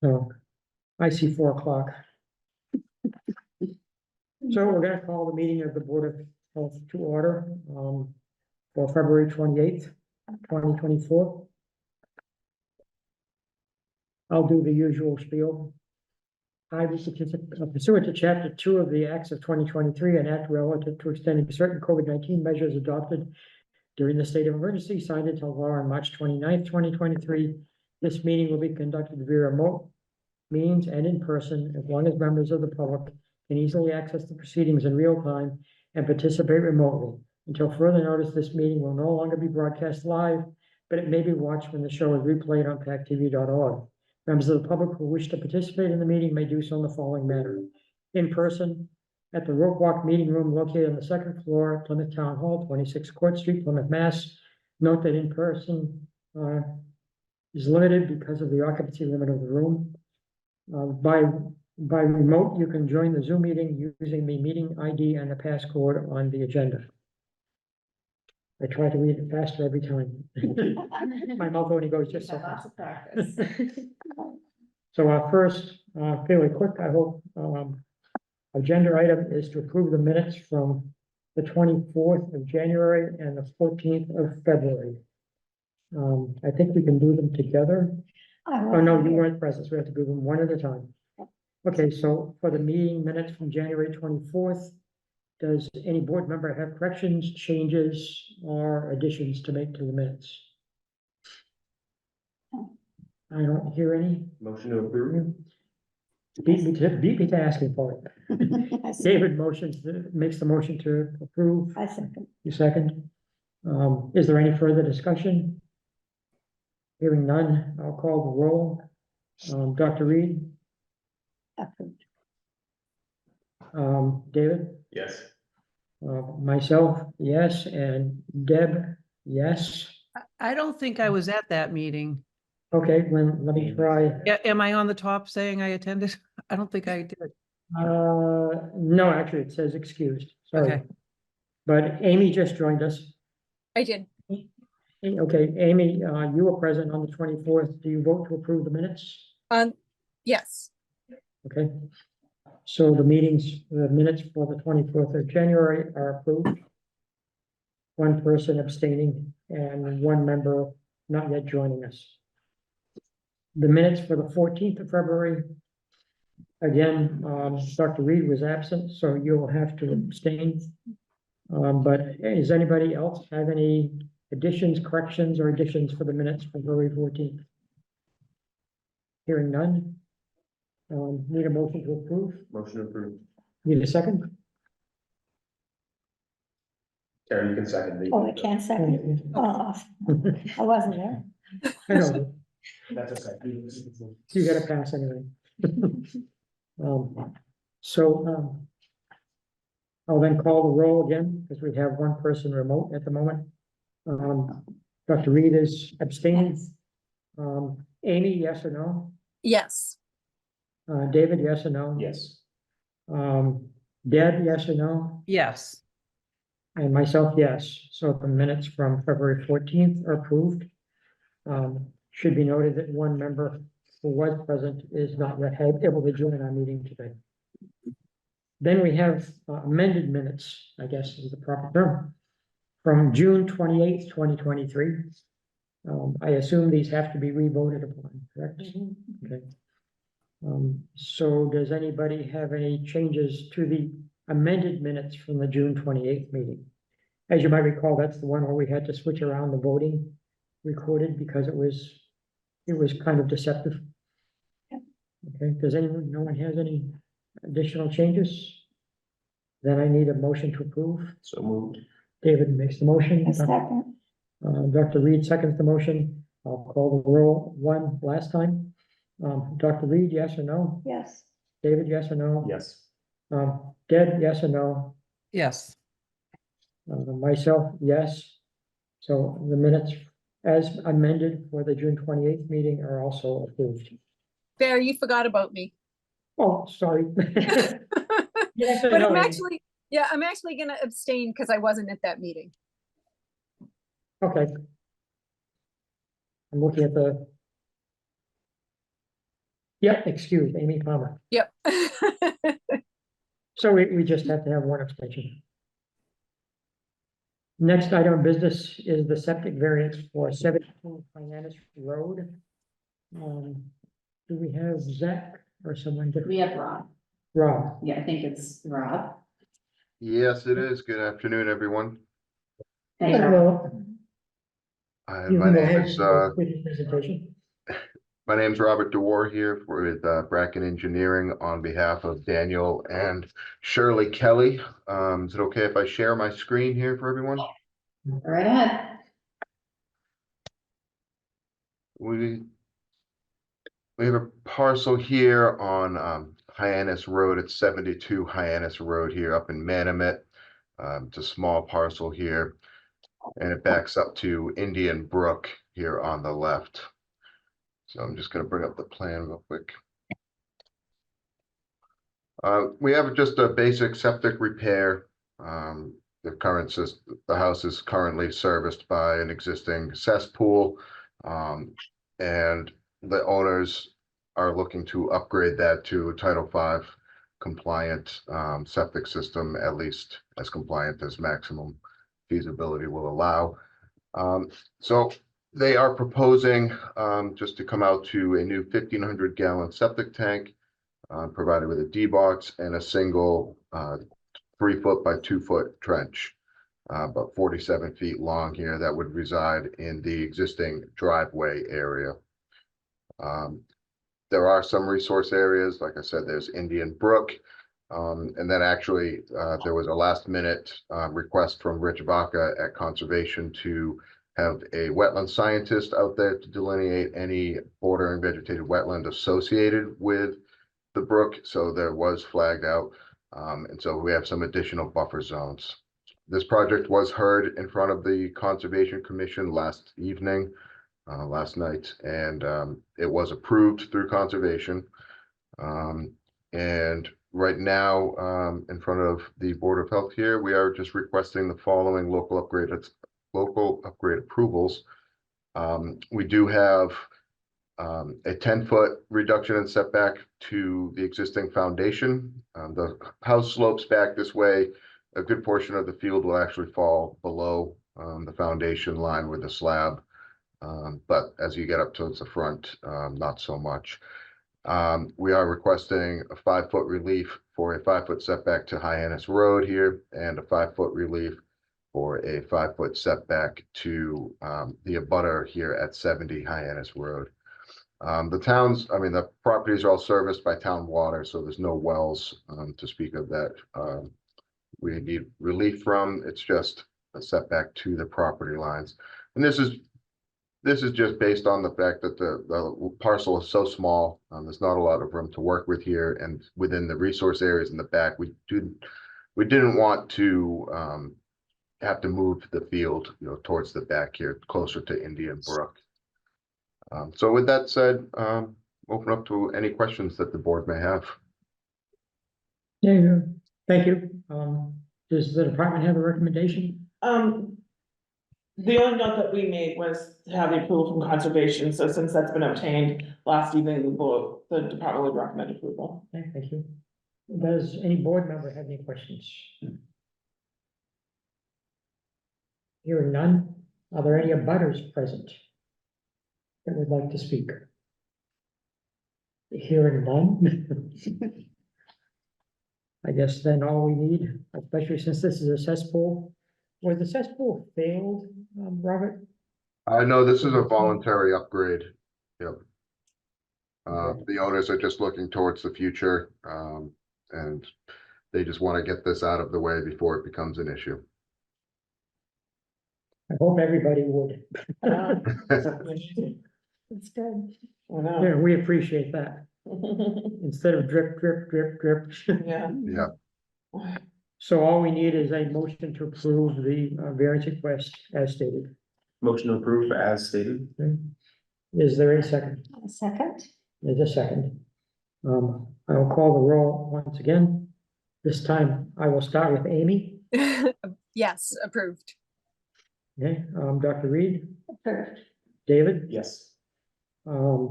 So I see 4 o'clock. So we're gonna call the meeting of the Board of Health to order, for February 28th, 2024. I'll do the usual spiel. I was pursuant to Chapter 2 of the Acts of 2023, an act relative to extending certain COVID-19 measures adopted during the state of emergency signed into law on March 29th, 2023. This meeting will be conducted via remote means and in person, as long as members of the public can easily access the proceedings in real time and participate remotely. Until further notice, this meeting will no longer be broadcast live, but it may be watched when the show is replayed on pactv.org. Members of the public who wish to participate in the meeting may do so in the following manner. In person, at the Rope Walk Meeting Room located on the second floor, Plymouth Town Hall, 26 Court Street, Plymouth, Mass. Note that in person is limited because of the occupancy limit of the room. By remote, you can join the Zoom meeting using the meeting ID and the passcode on the agenda. I try to read it faster every time. My mouth only goes just so fast. Lots of practice. So our first, fairly quick, I hope, agenda item is to approve the minutes from the 24th of January and the 14th of February. I think we can do them together. Oh, no, you weren't present, so we have to do them one at a time. Okay, so for the meeting minutes from January 24th, does any board member have corrections, changes, or additions to make to the minutes? I don't hear any. Motion to approve. Beat me to asking for it. David makes the motion to approve. I second. You second. Is there any further discussion? Hearing none, I'll call the roll. Dr. Reed, Approved. David, Yes. myself, yes, and Deb, yes. I don't think I was at that meeting. Okay, let me try. Yeah, am I on the top saying I attended? I don't think I did. No, actually, it says excused, sorry. Okay. But Amy just joined us. I did. Okay, Amy, you were present on the 24th. Do you vote to approve the minutes? Yes. Okay. So the minutes for the 24th of January are approved. One person abstaining and one member not yet joining us. The minutes for the 14th of February. Again, Dr. Reed was absent, so you'll have to abstain. But does anybody else have any additions, corrections, or additions for the minutes for February 14th? Hearing none. Need a motion to approve? Motion to approve. Need a second? Karen, you can second the. Oh, I can't second. Oh, I wasn't there. I know, That's okay. you gotta pass anyway. I'll then call the roll again, because we have one person remote at the moment. Dr. Reed is abstaining. Amy, yes or no? Yes. David, yes or no? Yes. Deb, yes or no? Yes. And myself, yes. So the minutes from February 14th are approved. Should be noted that one member who was present is not yet able to join our meeting today. Then we have amended minutes, I guess is the proper term, from June 28th, 2023. I assume these have to be re-voted upon, correct? Okay. So does anybody have any changes to the amended minutes from the June 28th meeting? As you might recall, that's the one where we had to switch around the voting recorded because it was kind of deceptive. Okay, no one has any additional changes? Then I need a motion to approve. So moved. David makes the motion. I second. Dr. Reed seconds the motion. I'll call the roll one last time. Dr. Reed, yes or no? Yes. David, yes or no? Yes. Deb, yes or no? Yes. Myself, yes. So the minutes as amended for the June 28th meeting are also approved. Bear, you forgot about me. Oh, sorry. Yes or But no, I'm Amy? actually gonna abstain because I wasn't at that meeting. Okay. I'm looking at the. Yep, excuse Amy Palmer. Yep. So we just have to have one abstention. Next item of business is the septic variance for 17 Hyannis Road. Do we have Zach or someone different? We have Rob. Rob, Yeah, I think it's Rob. Yes, it is. Good afternoon, everyone. Hey, Rob. hello. You My can go name ahead is, with your presentation. my name's Robert DeWar here with Bracken Engineering on behalf of Daniel and Shirley Kelly. Is it okay if I share my screen here for everyone? Right ahead. We have a parcel here on Hyannis Road. It's 72 Hyannis Road here up in Manamet. It's a small parcel here, and it backs up to Indian Brook here on the left. So I'm just going to bring up the plan real quick. We have just a basic septic repair. The house is currently serviced by an existing cesspool, and the owners are looking to upgrade that to a Title V compliant septic system, at least as compliant as maximum feasibility will allow. So they are proposing just to come out to a new 1,500 gallon septic tank, provided with a D-box and a single 3 foot by 2 foot trench, about 47 feet long here, that would reside in the existing driveway area. There are some resource areas, like I said, there's Indian Brook, and then actually there was a last minute request from Rich Vaca at Conservation to have a wetland scientist out there to delineate any bordering vegetated wetland associated with the brook, so there was flagged out, and so we have some additional buffer zones. This project was heard in front of the Conservation Commission last night, and it was approved through Conservation. And right now, in front of the Board of Health here, we are just requesting the following local upgrade approvals. We do have a 10-foot reduction in setback to the existing foundation. The house slopes back this way. A good portion of the field will actually fall below the foundation line with the slab. But as you get up towards the front, not so much. We are requesting a 5-foot relief for a 5-foot setback to Hyannis Road here, and a 5-foot relief for a 5-foot setback to the abutter here at 70 Hyannis Road. The properties are all serviced by town water, so there's no wells to speak of that we need relief from. It's just a setback to the property lines. And this is just based on the fact that the parcel is so small. There's not a lot of room to work with here, and within the resource areas in the back, we didn't want to have to move the field, towards the back here, closer to Indian Brook. So with that said, open up to any questions that the board may have. Yeah, thank you. Does the department have a recommendation? The only note that we made was to have the approval from conservation, so since that's been obtained last evening, the department would recommend approval. Okay, thank you. Does any board member have any questions? Hearing none, are there any abutters present that would like to speak? Hearing none. I guess then all we need, especially since this is a cesspool, was the cesspool failed, Robert? No, this is a voluntary upgrade. Yep. The owners are just looking towards the future, and they just want to get this out of the way before it becomes an issue. I hope everybody would. It's good. I know. Yeah, we appreciate that. Instead of drip, drip, drip, drip. Yeah. Yeah. So all we need is a motion to approve the variance request as stated. Motion to approve as stated. Okay. Is there a second? A second? There's a second. I'll call the roll once again. This time I will start with Amy. Yes, approved. Okay, Dr. Reed, Approved. David, Yes.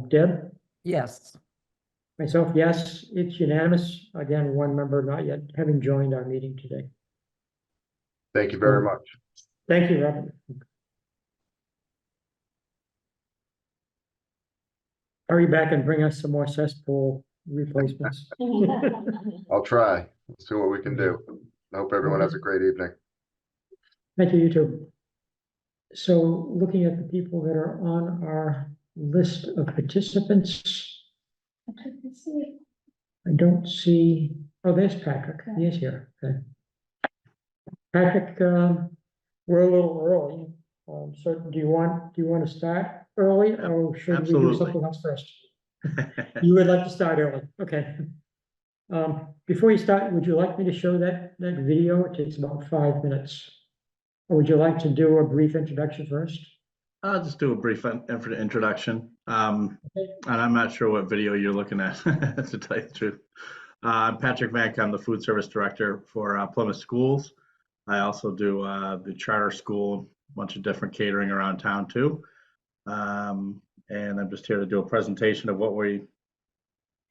Deb, Yes. Myself, yes, it's unanimous. Again, one member not yet having joined our meeting today. Thank you very much. Thank you, Robert. Hurry back and bring us some more cesspool replacements. I'll try. Let's see what we can do. I hope everyone has a great evening. Thank you, you too. So looking at the people that are on our list of participants, I don't see, oh, there's Patrick. He is here. Okay. Patrick, we're a little early. So do you want to start early or should we do Absolutely. something else first? You would like to start early, okay. Before you start, would you like me to show that video? It takes about 5 minutes. Or would you like to do a brief introduction first? I'll just do a brief introduction. And I'm not sure what video you're looking at, to tell you the truth. I'm Patrick Vank. I'm the food service director for Plymouth Schools. I also do the charter school, a bunch of different catering around town too. And I'm just here to do a presentation of what we,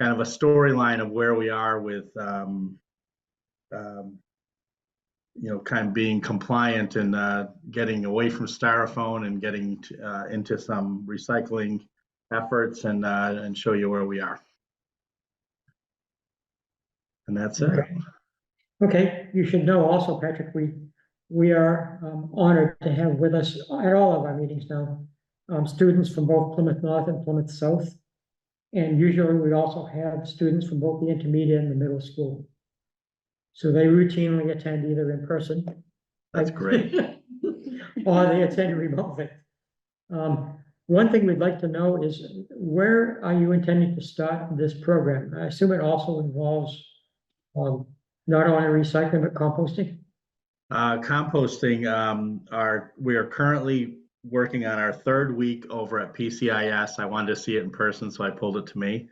kind of a storyline of where we are with, kind of being compliant and getting away from styrofoam and getting into some recycling efforts and show you where we are. And that's it. Okay, you should know also, Patrick, we are honored to have with us at all of our meetings now, students from both Plymouth North and Plymouth South. And usually we also have students from both the intermediate and the middle school. So they routinely attend either in person. That's great. Or they attend remotely. One thing we'd like to know is where are you intending to start this program? I assume it also involves not only recycling, but composting? Composting, we are currently working on our third week over at PCIS. I wanted to see it in person, so I pulled it to me.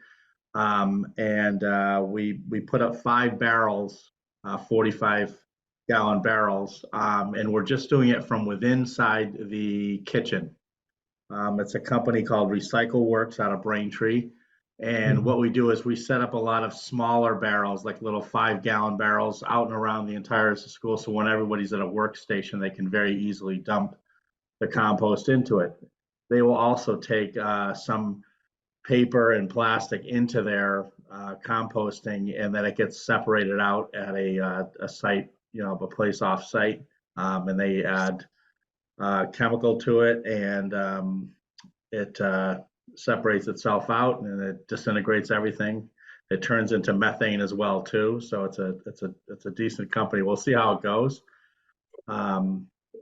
We put up 5 barrels, 45-gallon barrels, and we're just doing it from within inside the kitchen. It's a company called Recycle Works out of Braintree. And what we do is we set up a lot of smaller barrels, like little 5-gallon barrels out and around the entire school. So when everybody's at a workstation, they can very easily dump the compost into it. They will also take some paper and plastic into their composting, and then it gets separated out at a site, a place off site. And they add chemical to it, and it separates itself out and it disintegrates everything. It turns into methane as well too. So it's a decent company. We'll see how it goes.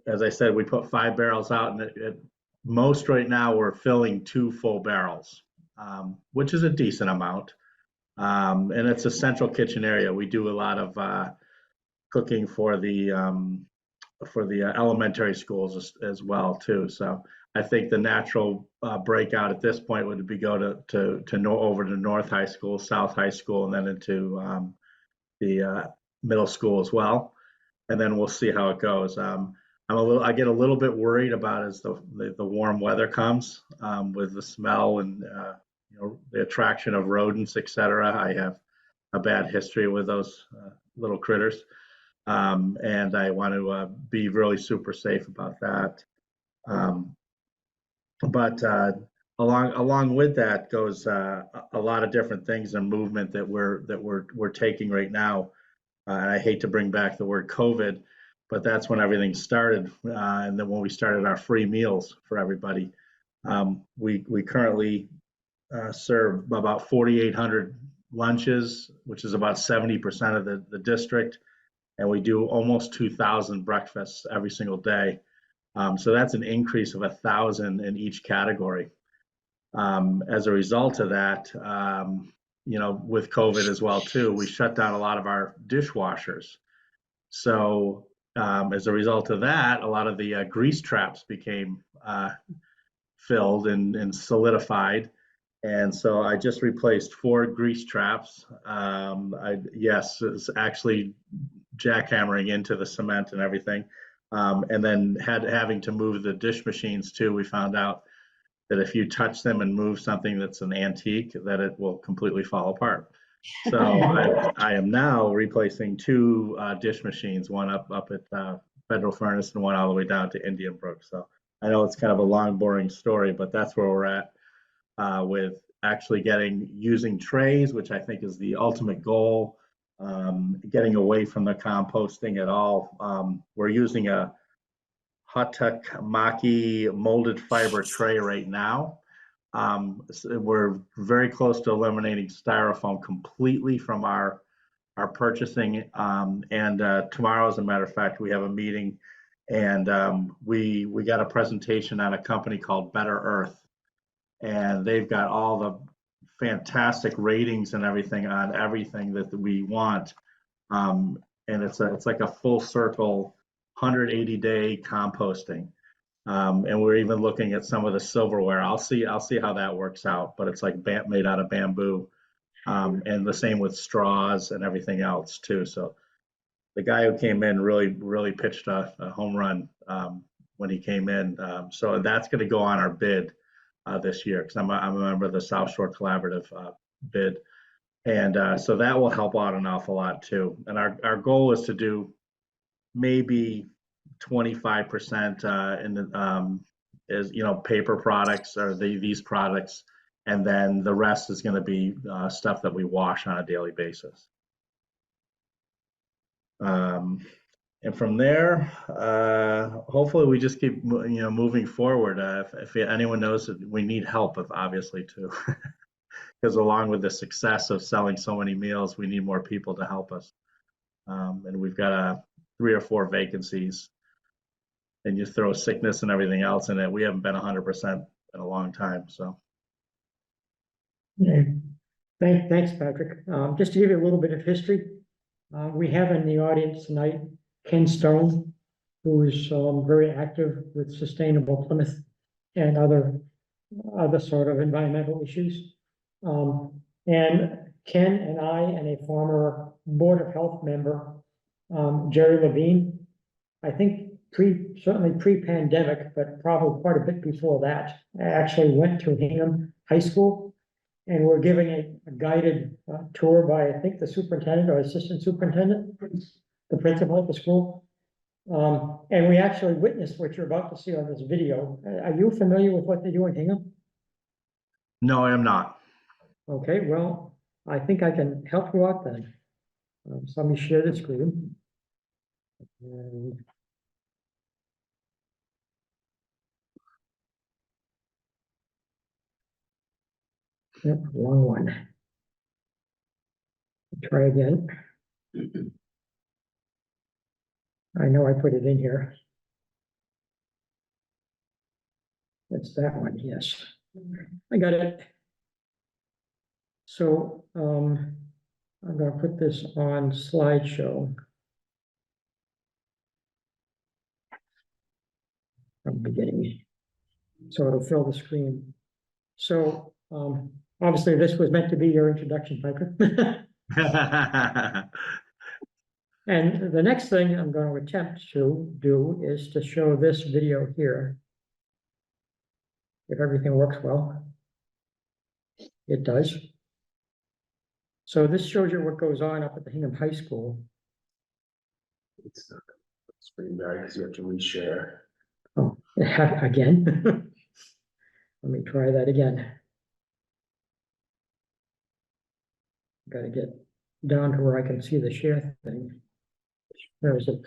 As I said, we put 5 barrels out, and most right now we're filling 2 full barrels, which is a decent amount. And it's a central kitchen area. We do a lot of cooking for the elementary schools as well too. So I think the natural breakout at this point would be go over to North High School, South High School, and then into the middle school as well. And then we'll see how it goes. I get a little bit worried about as the warm weather comes, with the smell and the attraction of rodents, etc. I have a bad history with those little critters, and I want to be really super safe about that. But along with that goes a lot of different things and movement that we're taking right now. And I hate to bring back the word COVID, but that's when everything started. And then when we started our free meals for everybody, we currently serve about 4,800 lunches, which is about 70% of the district. And we do almost 2,000 breakfasts every single day. So that's an increase of 1,000 in each category. As a result of that, with COVID as well too, we shut down a lot of our dishwashers. So as a result of that, a lot of the grease traps became filled and solidified. And so I just replaced 4 grease traps. It's actually jackhammering into the cement and everything. And then having to move the dish machines too, we found out. that if you touch them and move something that's an antique, that it will completely fall apart. So I am now replacing two dish machines, one up at Federal Furnace and one all the way down to Indian Brook. So I know it's kind of a long, boring story, but that's where we're at with actually using trays, which I think is the ultimate goal. Getting away from the composting at all. We're using a Hatakmaki molded fiber tray right now. So we're very close to eliminating styrofoam completely from our purchasing. Tomorrow, as a matter of fact, we have a meeting, and we got a presentation on a company called Better Earth, and they've got all the fantastic ratings and everything on everything that we want. And it's like a full circle 180-day composting. And we're even looking at some of the silverware. I'll see how that works out, but it's like made out of bamboo. And the same with straws and everything else too. So the guy who came in really pitched a home run when he came in. So that's going to go on our bid this year, because I'm a member of the South Shore Collaborative bid. And so that will help out an awful lot too. And our goal is to do maybe 25% in the is paper products or these products, and then the rest is going to be stuff that we wash on a daily basis. And from there, hopefully we just keep moving forward. If anyone knows that we need help, obviously too, because along with the success of selling so many meals, we need more people to help us. And we've got 3 or 4 vacancies, and you throw sickness and everything else in it. We haven't been 100% in a long time. So. Yeah. Thanks, Patrick. Just to give you a little bit of history, we have in the audience tonight Ken Stone, who's very active with Sustainable Plymouth and other sort of environmental issues. And Ken and I and a former Board of Health member, Jerry Levine, I think certainly pre-pandemic, but probably quite a bit before that, actually went to Hingham High School, and we're giving a guided tour by, I think, the superintendent or assistant superintendent, the principal at the school. And we actually witnessed what you're about to see on this video. Are you familiar with what they do in Hingham? No, I am not. Okay, well, I think I can help you out then. So let me share the screen. And yep, wrong one. Try again. I know I put it in here. It's that one, yes. I got it. So I'm going to put this on slideshow. From the beginning. So it'll fill the screen. So obviously this was meant to be your introduction, Piper. And the next thing I'm going to attempt to do is to show this video here. If everything works well. It does. So this shows you what goes on up at the Hingham High School. It's not screen there because you have to reshare. Oh, again. Let me try that again. Got to get down to where I can see the share thing. Where is it?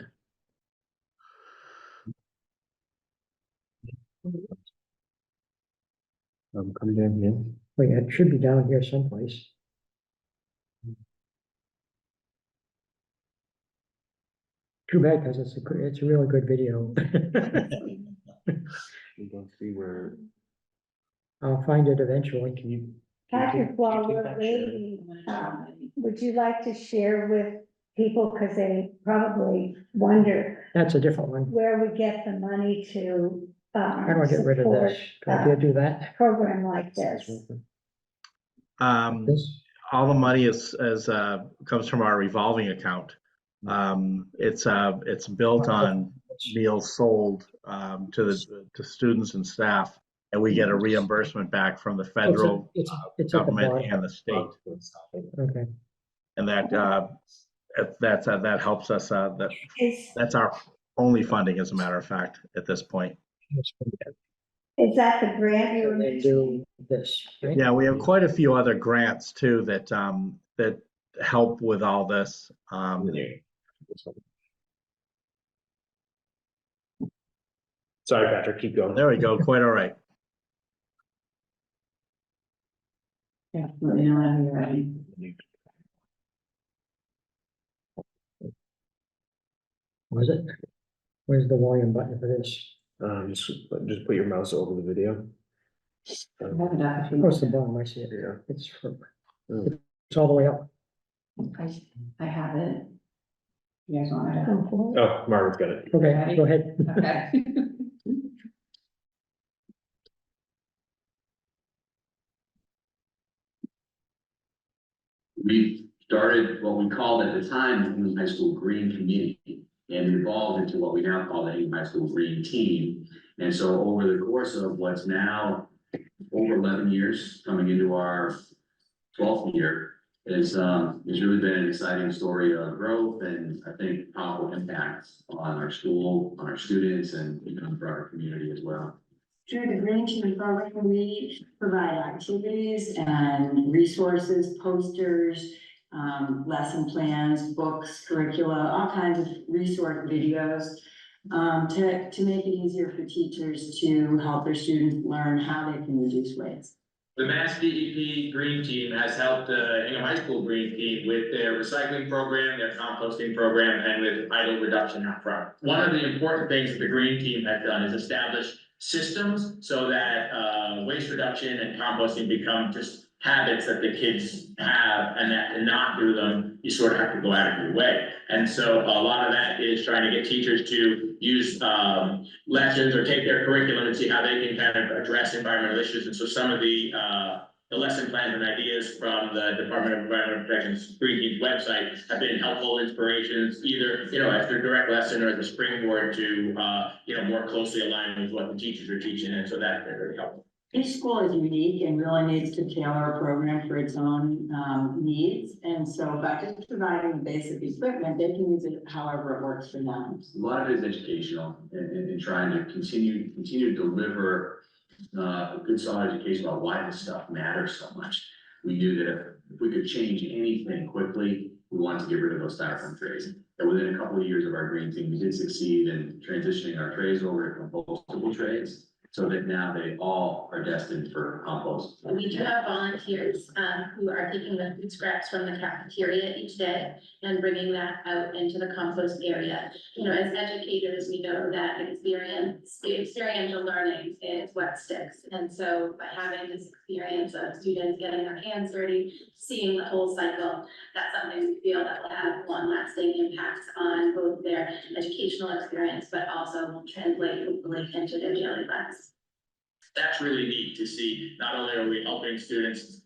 Come down here. Wait, it should be down here someplace. Too bad, because it's a really good video. We don't see where. I'll find it eventually. Can you? Patrick, while we're waiting, would you like to share with people, because they probably wonder That's a different one. where we get the money to How do I get rid of support this? Do I do that? a program like this? This? All the money comes from our revolving account. It's built on meals sold to students and staff. and we get a reimbursement back from the It's federal it's at the government bottom. and the state. Okay. And that helps us, Is, that's our only funding, as a matter of fact, at this point. is that the grant you were And they mentioning? do this, right? Yeah, we have quite a few other grants too that that help with all this. Sorry, Patrick, keep going. There we go, quite all right. Yeah, let me know when you're ready. Was it? Where's the volume button for this? Just put your mouse over the video. I have it up if you Oh, it's the want. bottom, I see it. Yeah. It's from, Mm. it's all the way up. I have it. You guys want it up? Oh, Margaret's got it. Okay, go ahead. Okay. We started what we called at the time the Hingham High School Green Committee and evolved into what we now call the Hingham High School Green Team. And so over the course of what's now over 11 years, coming into our 12th year, is really been an exciting story of growth and I think powerful impact on our school, on our students, and even for our community as well. Sure, the Green Team program, we provide activities and resources, posters, lesson plans, books, curricula, all kinds of resource videos to make it easier for teachers to help their students learn how they can reduce waste. The Mass DEP Green Team has helped the Hingham High School Green Team with their recycling program, their composting program, and with idle reduction out front. One of the important things that the Green Team has done is establish systems so that waste reduction and composting become just habits that the kids have, and that to not do them, you sort of have to go out of your way. And so a lot of that is trying to get teachers to use lessons or take their curriculum and see how they can kind of address environmental issues. And so some of the lesson plans and ideas from the Department of Environmental Protection's Green Team's website have been helpful inspirations, either, as their direct lesson or as a springboard to, more closely align with what the teachers are teaching. And so that's been very helpful. Each school is unique and really needs to tailor a program for its own needs. And so by just providing the basic equipment, they can use it however it works for them. A lot of it is educational and trying to continue to deliver a good solid education about why this stuff matters so much. We knew that if we could change anything quickly, we wanted to get rid of those styrofoam trays. And within a couple of years of our green team, we did succeed in transitioning our trays over to compostable trays, so that now they all are destined for compost. We do have volunteers who are taking the food scraps from the cafeteria each day and bringing that out into the compost area. As educators, we know that experiential learning is what sticks. And so by having this experience of students getting their hands dirty, seeing the whole cycle, that's something we feel that will have one lasting impact on both their educational experience, but also will translate hopefully into their daily lives. That's really neat to see. Not only are we helping students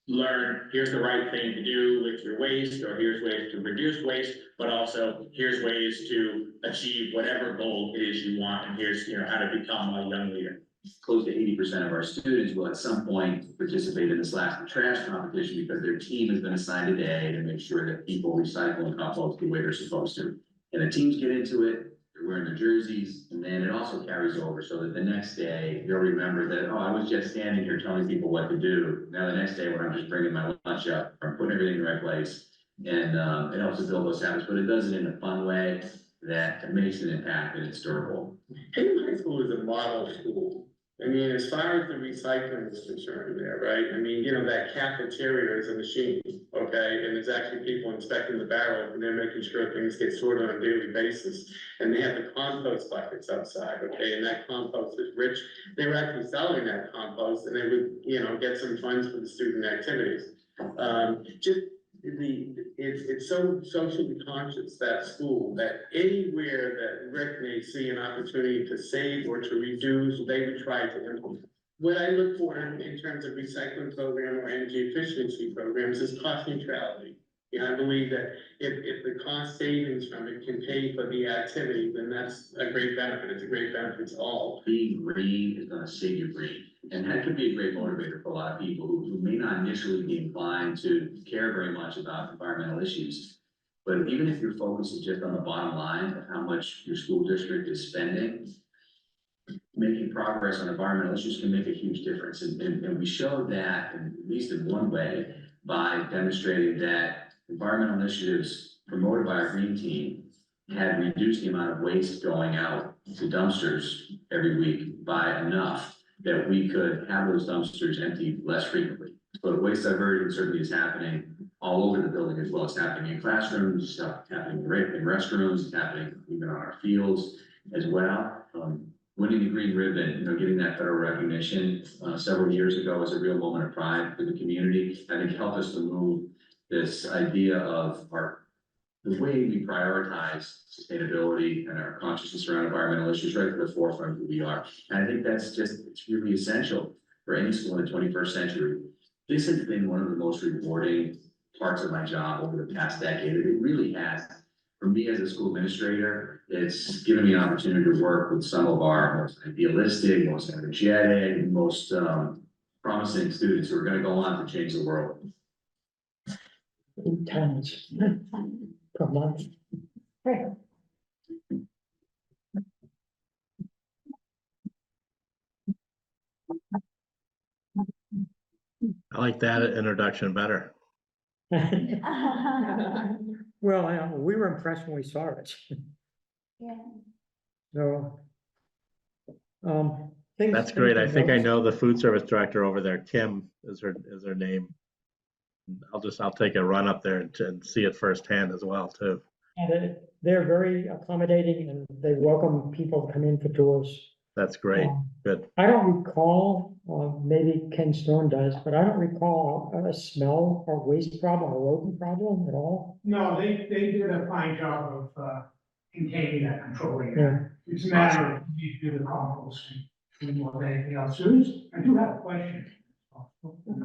learn, here's the right thing to do with your waste, or here's ways to reduce waste, but also here's ways to achieve whatever goal it is you want, and here's how to become a young leader. Close to 80% of our students will at some point participate in this last trash competition because their team has been assigned a day to make sure that people recycle and compost the way they're supposed to. And the teams get into it, they're wearing their jerseys, and then it also carries over so that the next day they'll remember that, oh, I was just standing here telling people what to do. Now the next day when I'm just bringing my lunch up, I'm putting everything in the right place. And it helps to build those habits, but it does it in a fun way that makes an impact and it's durable. Hingham High School is a model school. I mean, as far as the recycling is concerned there, right? I mean, that cafeteria is a machine, okay? And there's actually people inspecting the barrel and they're making sure things get sorted on a daily basis. And they have the compost buckets outside, okay? And that compost is rich. They were actually selling that compost and they would, get some funds for the student activities. It's so socially conscious, that school, that anywhere that Rick may see an opportunity to save or to reduce, they would try to implement. What I look for in terms of recycling program or energy efficiency programs is cost neutrality. I believe that if the cost savings from it can pay for the activity, then that's a great benefit. It's a great benefit to all. Being green is gonna save you green. And that could be a great motivator for a lot of people who may not initially be inclined to care very much about environmental issues. But even if your focus is just on the bottom line of how much your school district is spending, making progress on environmental issues can make a huge difference. And we showed that, at least in one way, by demonstrating that environmental initiatives promoted by our green team had reduced the amount of waste going out to dumpsters every week by enough that we could have those dumpsters emptied less frequently. But waste diversion certainly is happening all over the building as well. It's happening in classrooms, it's happening in restrooms, it's happening even on our fields as well. Winning the green ribbon, getting that federal recognition several years ago was a real moment of pride for the community. I think helped us to move this idea of the way we prioritize sustainability and our consciousness around environmental issues right to the forefront of who we are. And I think it's really essential for any school in the 21st century. This has been one of the most rewarding parts of my job over the past decade. It really has. For me as a school administrator, it's given me an opportunity to work with some of our most idealistic, most energetic, most promising students who are going to go on to change the world. 8 tons per month. Great. I like that introduction better. Well, we were impressed when we saw it. Yeah. So. That's great. I think I know the food service director over there. Kim is her name. I'll take a run up there and see it firsthand as well too. And they're very accommodating and they welcome people to come in for tours. That's great. Good. I don't recall, maybe Ken Stone does, but I don't recall a smell or waste problem or rodent problem at all. No, they did a fine job of containing that, controlling Yeah. that. It's a matter of you do the composting more than anything else. Susan, I do have a question.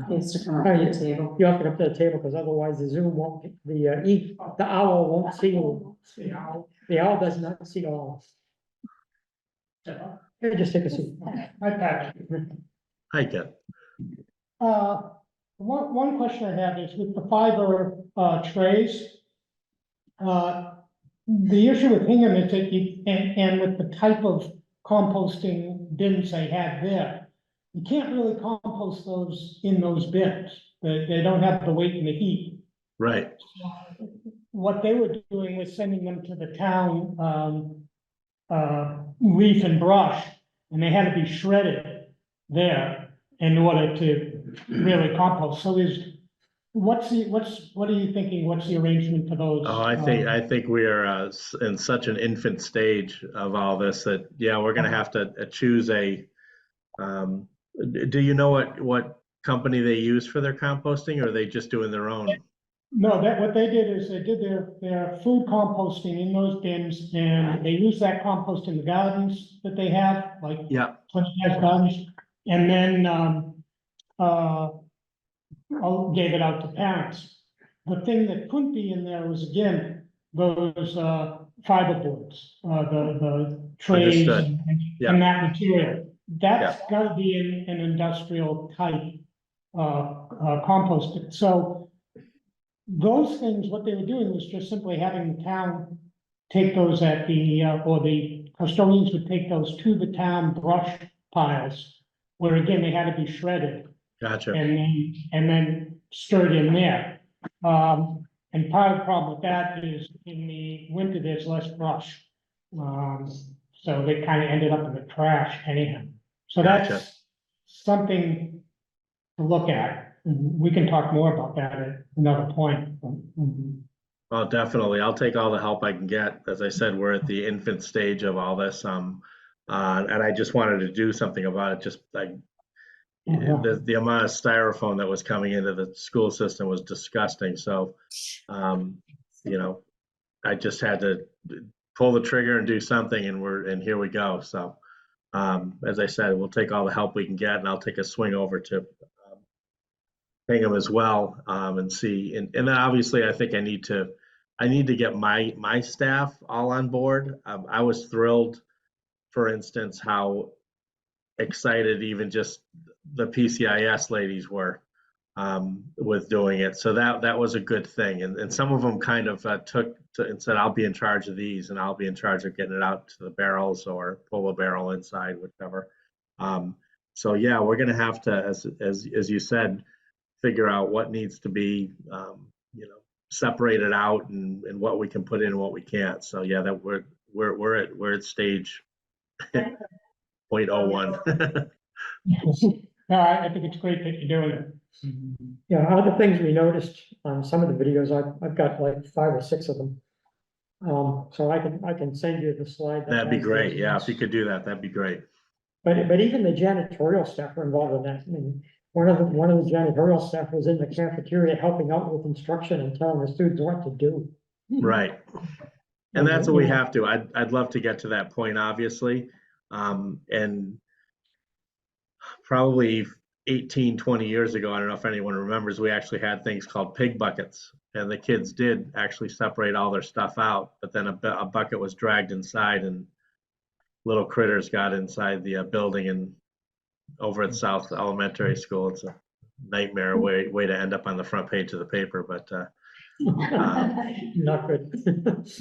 Needs to come up to the table. You have to come to the table because otherwise the Zoom won't, the owl won't see you. The owl does not see owls. Here, just take a seat. Hi, Patrick. Hi, Ken. One question I have is with the fiber trays. The issue with Hingham is that and with the type of composting bins they have there, you can't really compost those in those bins. They don't have the weight and the heat. Right. What they were doing was sending them to the town leaf and brush, and they had to be shredded there in order to really compost. So what are you thinking? What's the arrangement for those? Oh, I think we are in such an infant stage of all this that, yeah, we're going to have to choose a, do you know what company they use for their composting, or are they just doing their own? No, what they did is they did their food composting in those bins, and they use that compost in the gardens that they have, like Yeah. 25 gardens, and then gave it out to parents. The thing that couldn't be in there was, again, those fiber boards, the trays Understood. and that material. That's gotta be in an industrial type composting. So those things, what they were doing was just simply having the town take those at or the custodians would take those to the town brush piles, where again, they had to be shredded. Gotcha. And then stirred in there. And part of the problem with that is in the winter, there's less brush. So they kind of ended up in the trash anyhow. So that's something to look at. We can talk more about that at another point. Well, definitely. I'll take all the help I can get. As I said, we're at the infant stage of all this. And I just wanted to do something about it. Just like the amount of styrofoam that was coming into the school system was disgusting. So, I just had to pull the trigger and do something, and here we go. So, as I said, we'll take all the help we can get, and I'll take a swing over to Hingham as well, and see, and then obviously I think I need to get my staff all on board. I was thrilled, for instance, how excited even just the PCIS ladies were with doing it. So that was a good thing. And some of them kind of took to and said, I'll be in charge of these and I'll be in charge of getting it out to the barrels or pull a barrel inside, whichever. So yeah, we're gonna have to, as you said, figure out what needs to be separated out and what we can put in and what we can't. So yeah, that we're at stage 0.01. No, I think it's great that you're doing it. Yeah, other things we noticed on some of the videos, I've got like 5 or 6 of them. So I can send you the slide. That'd be has great. those Yeah, links. if you could do that, that'd be great. But even the janitorial staff were involved in that. I mean, one of the janitorial staff was in the cafeteria helping out with instruction and telling the students what to do. Right. And that's what we have to. I'd love to get to that point, obviously. And probably 18, 20 years ago, I don't know if anyone remembers, we actually had things called pig buckets. And the kids did actually separate all their stuff out, but then a bucket was dragged inside and little critters got inside the building and over at South Elementary School. It's a nightmare way to end up on the front page of the paper, but Not good.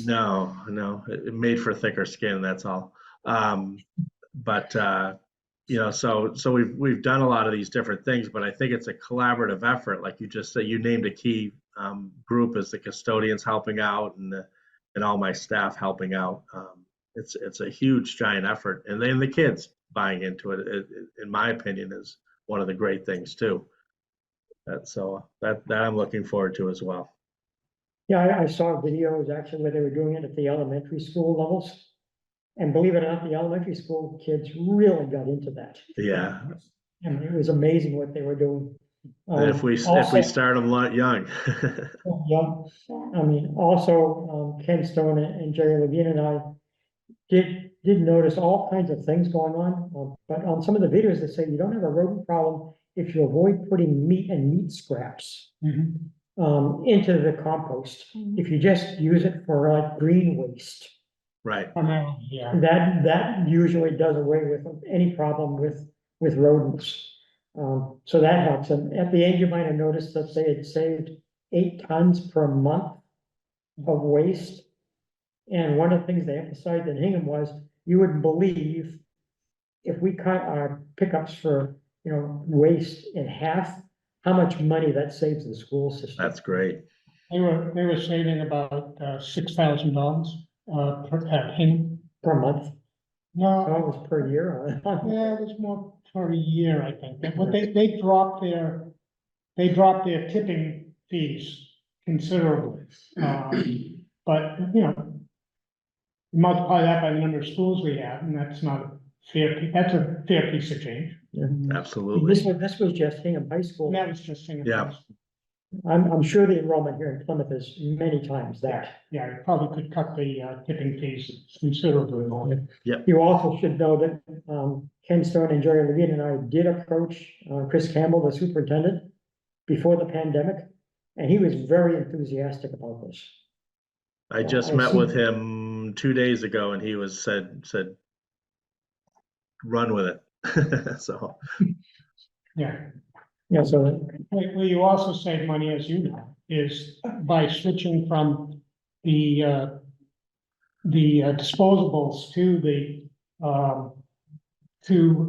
no, it made for thicker skin, that's all. But so we've done a lot of these different things, but I think it's a collaborative effort. Like you just said, you named a key group as the custodians helping out and all my staff helping out. It's a huge, giant effort, and then the kids buying into it, in my opinion, is one of the great things too. So that I'm looking forward to as well. Yeah, I saw videos actually where they were doing it at the elementary school levels. And believe it or not, the elementary school kids really got into that. Yeah. I mean, it was amazing what they were doing. And if we start them young. Yeah, I mean, also, Ken Stone and Jerry Levine and I did notice all kinds of things going on. But on some of the videos, they say you don't have a rodent problem if you avoid putting meat and meat scraps into the compost. If you just use it for like green waste. Right. Yeah. That usually does away with any problem with rodents. So that helps. And at the end, you might have noticed that they had saved 8 tons per month of waste. And one of the things they emphasized in Hingham was, you wouldn't believe if we cut our pickups for, waste in half, how much money that saves the school system. That's great. They were saving about $6,000 per Hingham. Per month. No, Oh, it was per year. yeah, it was more per year, I think. But they dropped their tipping fees considerably. But multiply that by the number of schools we have, and that's not a that's a fair piece of change. Absolutely. This was just Hingham High School. And that was just Hingham. Yeah. I'm sure the enrollment here in Plymouth is many times that. Yeah, you probably could cut the tipping fees considerably more. Yep. You also should know that Ken Stone and Jerry Levine and I did approach Chris Campbell, the superintendent, before the pandemic, and he was very enthusiastic about this. I just met with him 2 days ago, and he said, run with it. So. Yeah. Yeah, so Well, you also save money, as you know, is by switching from the disposables to the to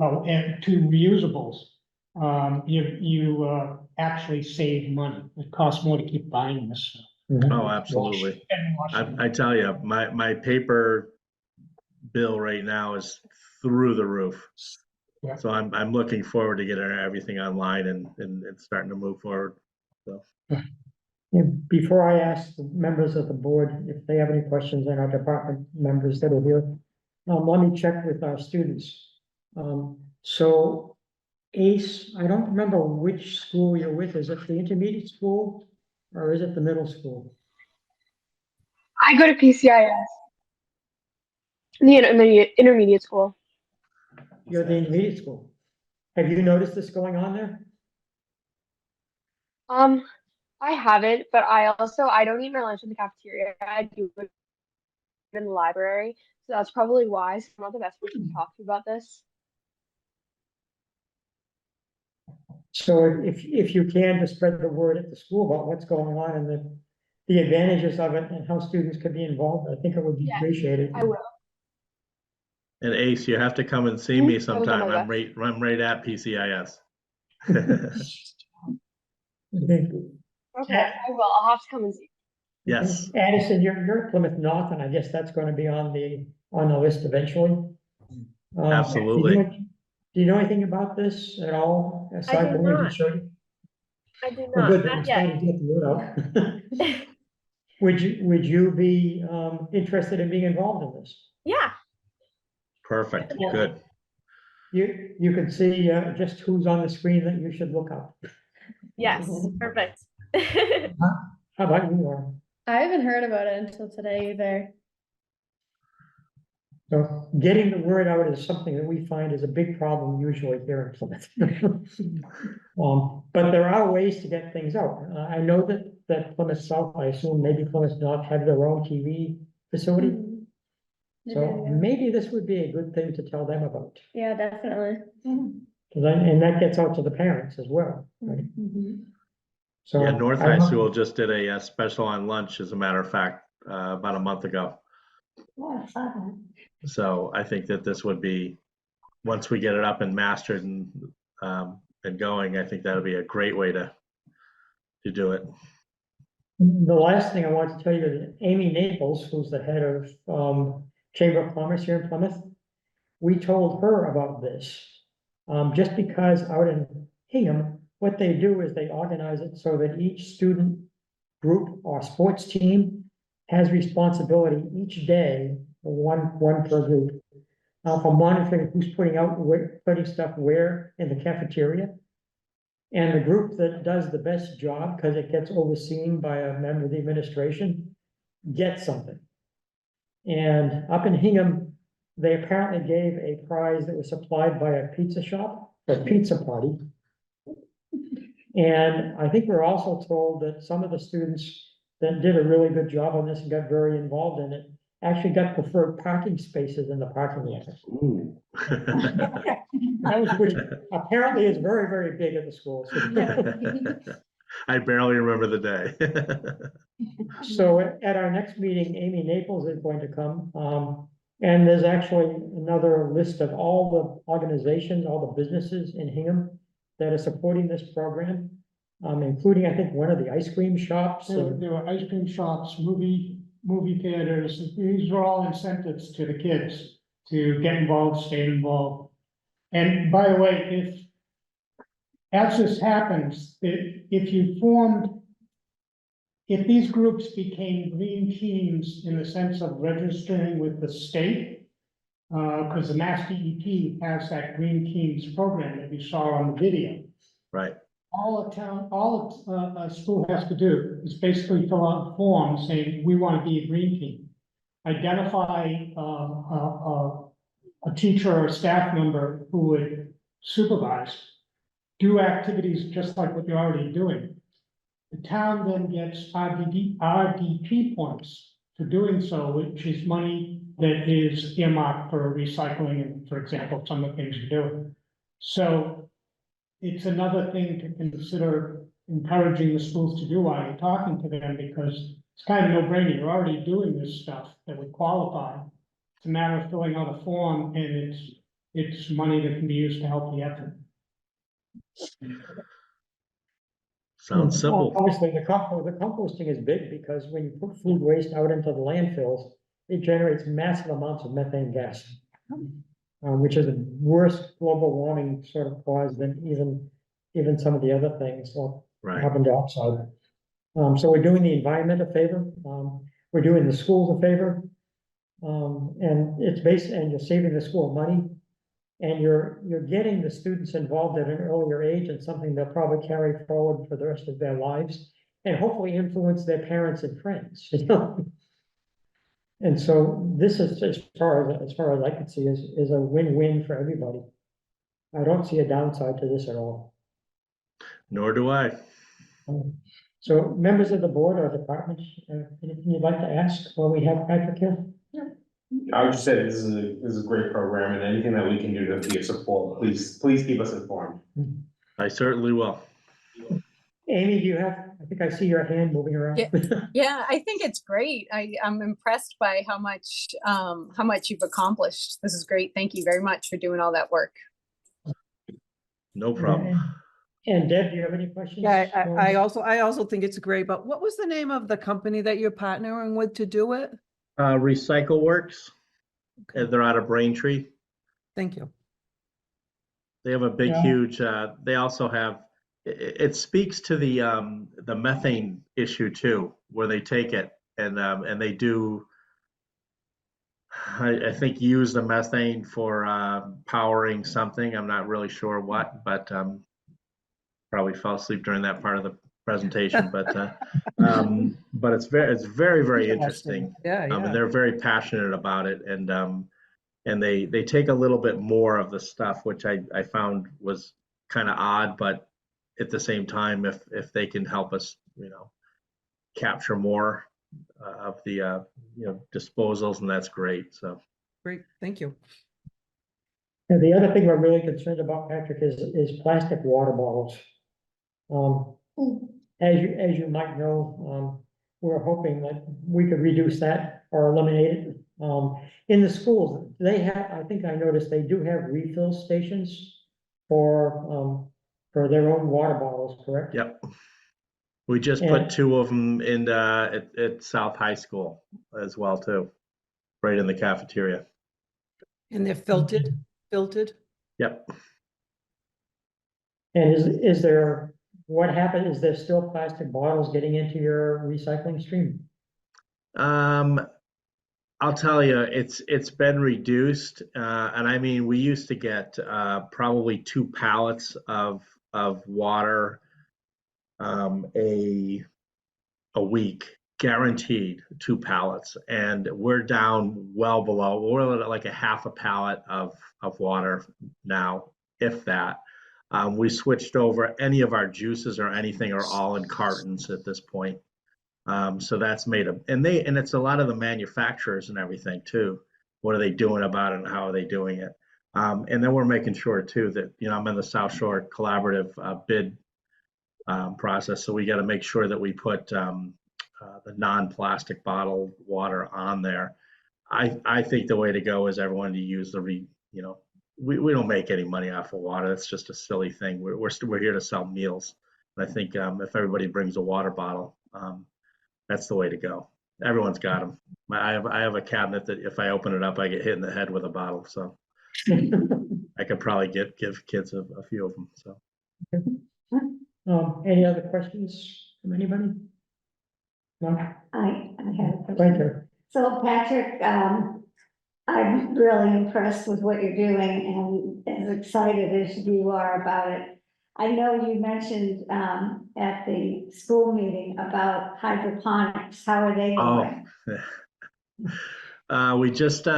reusables. You actually save money. It costs more to keep buying this stuff. Oh, absolutely. I tell you, my paper bill right now is through the roof. Yeah. So I'm looking forward to getting everything online and starting to move forward. So. Before I ask the members of the board if they have any questions, and our department members that are here, let me check with our students. So ACE, I don't remember which school you're with. Is it the intermediate school or is it the middle school? I go to PCIS, the intermediate school. You're the intermediate school. Have you noticed this going on there? I haven't, but I don't eat my lunch in the cafeteria. I do it in the library, so that's probably why. So I'm not the best person to talk to about this. So if you can, to spread the word at the school about what's going on and the advantages of it and how students could be involved, I think it would be Yes, appreciated. I will. And Ace, you have to come and see Mhm, me I will do sometime. my I'm right at PCIS. Okay, I will. I'll have to come and see. Yes, Addison, you're at Plymouth North, and I guess that's gonna be on the list eventually. absolutely. Do you know anything about this at all? Aside do from what you not. just showed? I do Well, not, good, not I'm yet. starting to get the word out. Would you be, interested in being involved in this? Yeah. Perfect, good. You can see, just who's on the screen that you should look up. Yes, perfect. How about you, Lauren? I haven't heard about it until today either. So getting the word out is something that we find is a big problem usually here in Plymouth. But there are ways to get things out. I know that Plymouth South, I assume maybe Plymouth North have their own TV facility. So maybe this would be a good thing to tell them about. Yeah, definitely. And that gets out to the parents as well, right? So Yeah, North I High don't- School just did a special on lunch, as a matter of fact, about a month ago. So I think that this would be, once we get it up and mastered and going, I think that'll be a great way to do it. The last thing I want to tell you is Amy Naples, who's the head of Chamber of Commerce here in Plymouth. We told her about this, just because out in Hingham, what they do is they organize it so that each student group or sports team has responsibility each day, one per group, for monitoring who's putting stuff where in the cafeteria. And the group that does the best job, because it gets overseen by a member of the administration, gets something. And up in Hingham, they apparently gave a prize that was supplied by a pizza shop, a pizza party. And I think we're also told that some of the students that did a really good job on this and got very involved in it actually got preferred parking spaces in the parking lot. Ooh. Which apparently is very, very big at the schools. I barely remember the day. So at our next meeting, Amy Naples is going to come. And there's actually another list of all the organizations, all the businesses in Hingham that are supporting this program, including, I think, one of the ice cream shops. There were ice cream shops, movie theaters. These are all incentives to the kids to get involved, stay involved. And by the way, as this happens, if these groups became green teams in the sense of registering with the state, because the Mass DEP has that green teams program that we saw on the video. Right. All a school has to do is basically fill out a form saying, we want to be a green team. Identify a teacher or a staff member who would supervise, do activities just like what you're already doing. The town then gets RDP points for doing so, which is money that is earmarked for recycling and, for example, some of the things you're doing. So it's another thing to consider encouraging the schools to do while you're talking to them, because it's kind of no-brainer. You're already doing this stuff that would qualify. It's a matter of filling out a form, and it's money that can be used to help the effort. Sounds simple. Obviously, the composting is big because when you put food waste out into the landfills, it generates massive amounts of methane gas, which is a worse global warming sort of cause than even some of the other things, like carbon dioxide. So we're doing the environment a favor. We're doing the schools a favor. And you're saving the school money. And you're getting the students involved at an earlier age in something they'll probably carry forward for the rest of their lives and hopefully influence their parents and friends, you know? And so this is, as far as I can see, is a win-win for everybody. I don't see a downside to this at all. Nor do I. So members of the board or departments, anything you'd like to ask while we have Patrick here? I would just say this is a great program, and anything that we can do to be a support, please keep us informed. I certainly will. Amy, do you have, I think I see your hand moving around. Yeah, I think it's great. I'm impressed by how much you've accomplished. This is great. Thank you very much for doing all that work. No problem. And Deb, do you have any questions? Yeah, I also think it's great, but what was the name of the company that you're partnering with to do it? Recycle Works. Okay. They're out of Braintree. Thank you. They have a big, Yeah. huge, they also have, it speaks to the methane issue too, where they take it and they do, I think, use the methane for powering something. I'm not really sure what, but probably fell asleep during that part of the presentation, but it's very, very interesting. Yeah, yeah. And they're very passionate about it, and they take a little bit more of the stuff, which I found was kind of odd, but at the same time, if they can help us, capture more of the disposals, and that's great. So Great, thank you. And the other thing we're really concerned about, Patrick, is plastic water bottles. As you might know, we're hoping that we could reduce that or eliminate it. In the schools, they have, I think I noticed they do have refill stations for their own water bottles, correct? yep. We just put 2 of them in at South High School as well too, right in the cafeteria. And they're filtered? Yep. And is there, what happened, is there still plastic bottles getting into your recycling stream? I'll tell you, it's been reduced, and I mean, we used to get probably 2 pallets of water a week, guaranteed 2 pallets, and we're down well below. We're at like a half a pallet of water now, if that. We switched over. Any of our juices or anything are all in cartons at this point. So that's made a, and it's a lot of the manufacturers and everything too. What are they doing about it and how are they doing it? And then we're making sure too that, I'm in the South Shore Collaborative bid process. So we got to make sure that we put the non-plastic bottled water on there. I think the way to go is everyone to use we don't make any money off of water. That's just a silly thing. We're here to sell meals. And I think if everybody brings a water bottle, that's the way to go. Everyone's got them. I have a cabinet that if I open it up, I get hit in the head with a bottle. So I could probably give kids a few of them. So. Any other questions from anybody? No? I have a Right question. there. So Patrick, I'm really impressed with what you're doing and as excited as you are about it. I know you mentioned at the school meeting about hydroponics. How are they going? We just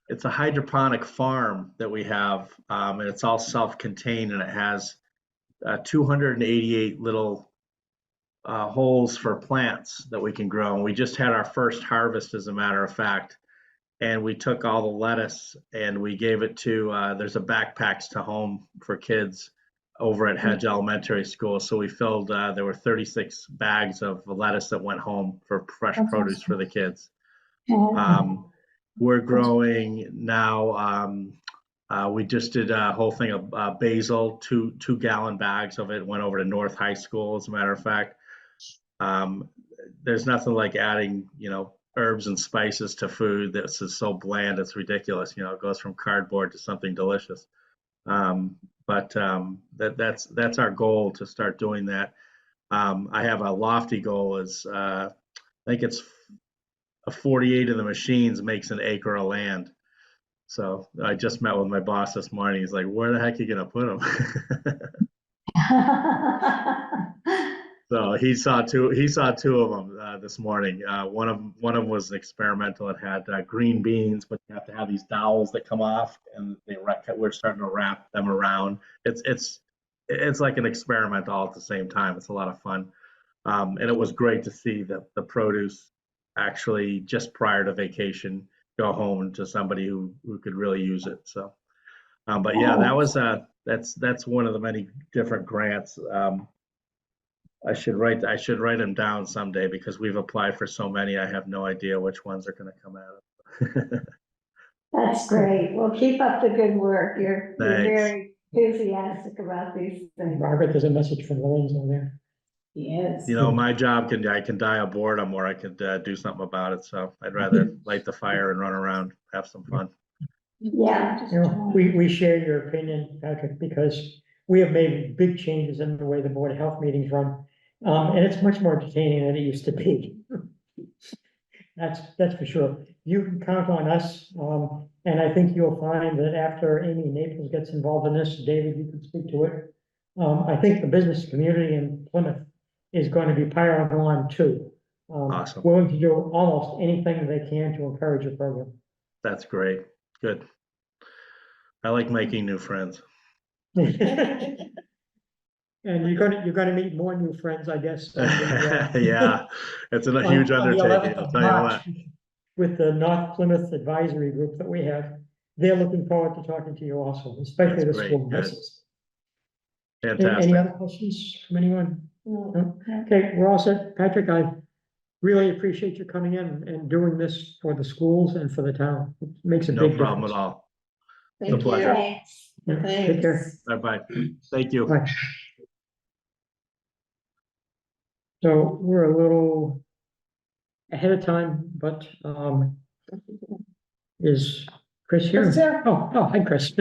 it's a hydroponic farm that we have, and it's all self-contained, and it has 288 little holes for plants that we can grow. And we just had our first harvest, as a matter of fact. And we took all the lettuce and we gave it to, there's a backpacks to home for kids over at Hedge Elementary School. So we filled, there were 36 bags of lettuce that went home for fresh produce for the kids. We're growing now. We just did a whole thing of basil, 2-gallon bags of it, went over to North High School, as a matter of fact. There's nothing like adding, herbs and spices to food that's so bland, it's ridiculous. It goes from cardboard to something delicious. But that's our goal, to start doing that. I have a lofty goal is, I think it's 48 of the machines makes an acre of land. So I just met with my boss this morning. He's like, where the heck are you going to put them? So he saw two of them this morning. One of them was experimental. It had green beans, but you have to have these dowels that come off, and we're starting to wrap them around. It's it's like an experiment all at the same time. It's a lot of fun. And it was great to see the produce actually just prior to vacation go home to somebody who could really use it. So, but yeah, that was that's one of the many different grants. I should write them down someday because we've applied for so many. I have no idea which ones are going to come out. That's great. Well, keep up the good work. You're Thanks. very enthusiastic about these things. Margaret, there's a message from Lorenzo there. Yes. You know, my job I can die of boredom or I could do something about it. So I'd rather light the fire and run around, have some fun. Yeah. You know, we share your opinion, Patrick, because we have made big changes in the way the Board of Health meetings run. And it's much more entertaining than it used to be. That's for sure. You can count on us. And I think you'll find that after Amy Naples gets involved in this, David, you can speak to it. I think the business community in Plymouth is going to be piling on too. Awesome. Willing to do almost anything they can to encourage your program. That's great. Good. I like making new friends. And you're gonna meet more new friends, I guess. On the, Yeah, it's a on- huge on the undertaking, 11th I'll of tell you March, what. with the North Plymouth Advisory Group that we have. They're looking forward to talking to you also, especially That's the great, school good. buses. Any Fantastic. other questions from anyone? No? Okay, we're all set. Patrick, I really appreciate you coming in and doing this for the schools and for the town. It makes a No big problem difference. at all. It's a Thank you. pleasure. Thanks. Yeah, take care. Bye-bye. Thank you. Bye. So we're a little ahead of time, but is Chris here? Chris here. Oh, hi, Chris.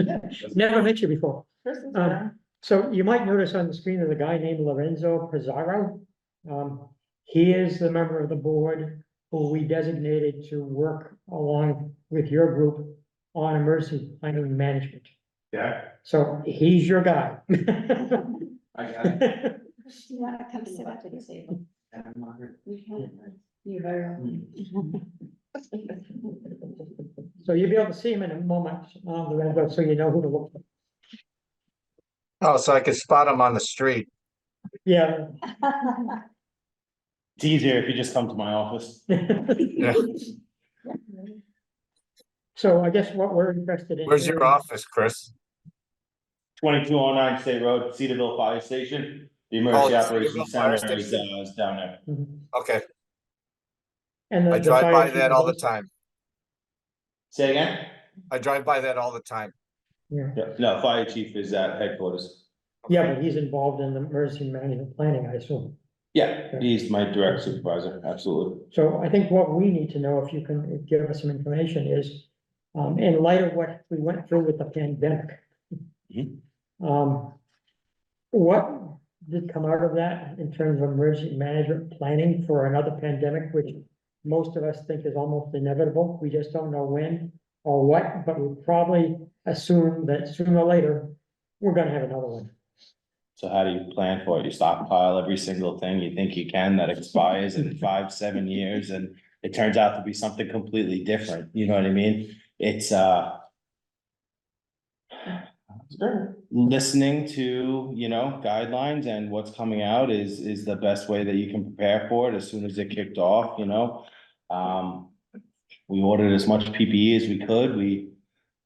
Never met you before. Chris is Um, there. So you might notice on the screen there's a guy named Lorenzo Pizarro. He is the member of the board who we designated to work along with your group on emergency planning management. Yeah, So he's your guy. I got it. You want to come sit up at the table? You very So you'll be able to see him in a moment, Lorenzo, so you know who to look for. Oh, so I could spot him on the street. Yeah. It's easier if you just come to my office. So I guess what we're interested in. Where's your here- office, Chris? 2209 State Road, Cedarville Fire Station. The Emergency Oh, Operations Cedarville Fire Center Station? is down there. Okay, And I the drive fire by chief that is all the also- time. Say again? I drive by that all the time. Yeah. Yeah, no, fire chief is at headquarters. Yeah, but he's involved in the emergency management planning, I assume. Yeah, he's my direct supervisor, absolutely. So I think what we need to know, if you can give us some information, is, in light of what we went through with the pandemic. What did come out of that in terms of emergency management planning for another pandemic, which most of us think is almost inevitable? We just don't know when or what, but we probably assume that sooner or later, we're gonna have another one. So how do you plan for it? You stockpile every single thing you think you can that expires in 5-7 years, and it turns out to be something completely different, you know what I mean? It's listening to, you know, guidelines and what's coming out is the best way that you can prepare for it as soon as it kicked off, you know? We ordered as much PPE as we could. We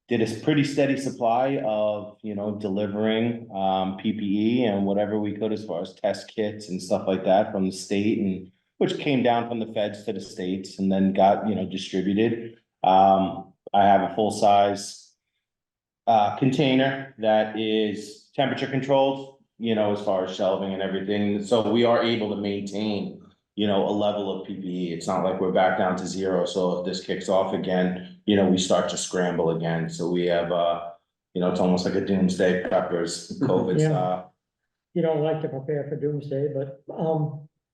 did a pretty steady supply of, you know, delivering PPE and whatever we could as far as test kits and stuff like that from the state, and which came down from the feds to the states and then got, you know, distributed. I have a full size container that is temperature controlled, you know, as far as shelving and everything. So we are able to maintain, you know, a level of PPE. It's not like we're back down to zero. So if this kicks off again, you know, we start to scramble again. So we have, you know, it's almost like a doomsday preppers. COVID's, Yeah. You don't like to prepare for doomsday, but,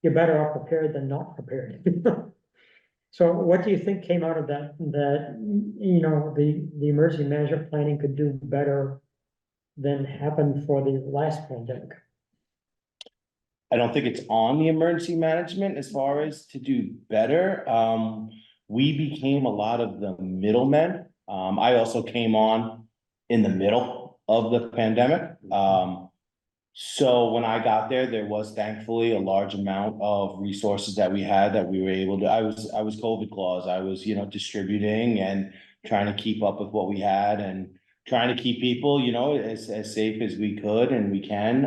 you're better off prepared than not prepared. So what do you think came out of that, you know, the emergency management planning could do better than happened for the last pandemic? I don't think it's on the emergency management as far as to do better. We became a lot of the middlemen. I also came on in the middle of the pandemic. So when I got there, there was thankfully a large amount of resources that we had that we were able to, I was COVID clause, I was, distributing and trying to keep up with what we had and trying to keep people, as safe as we could and we can.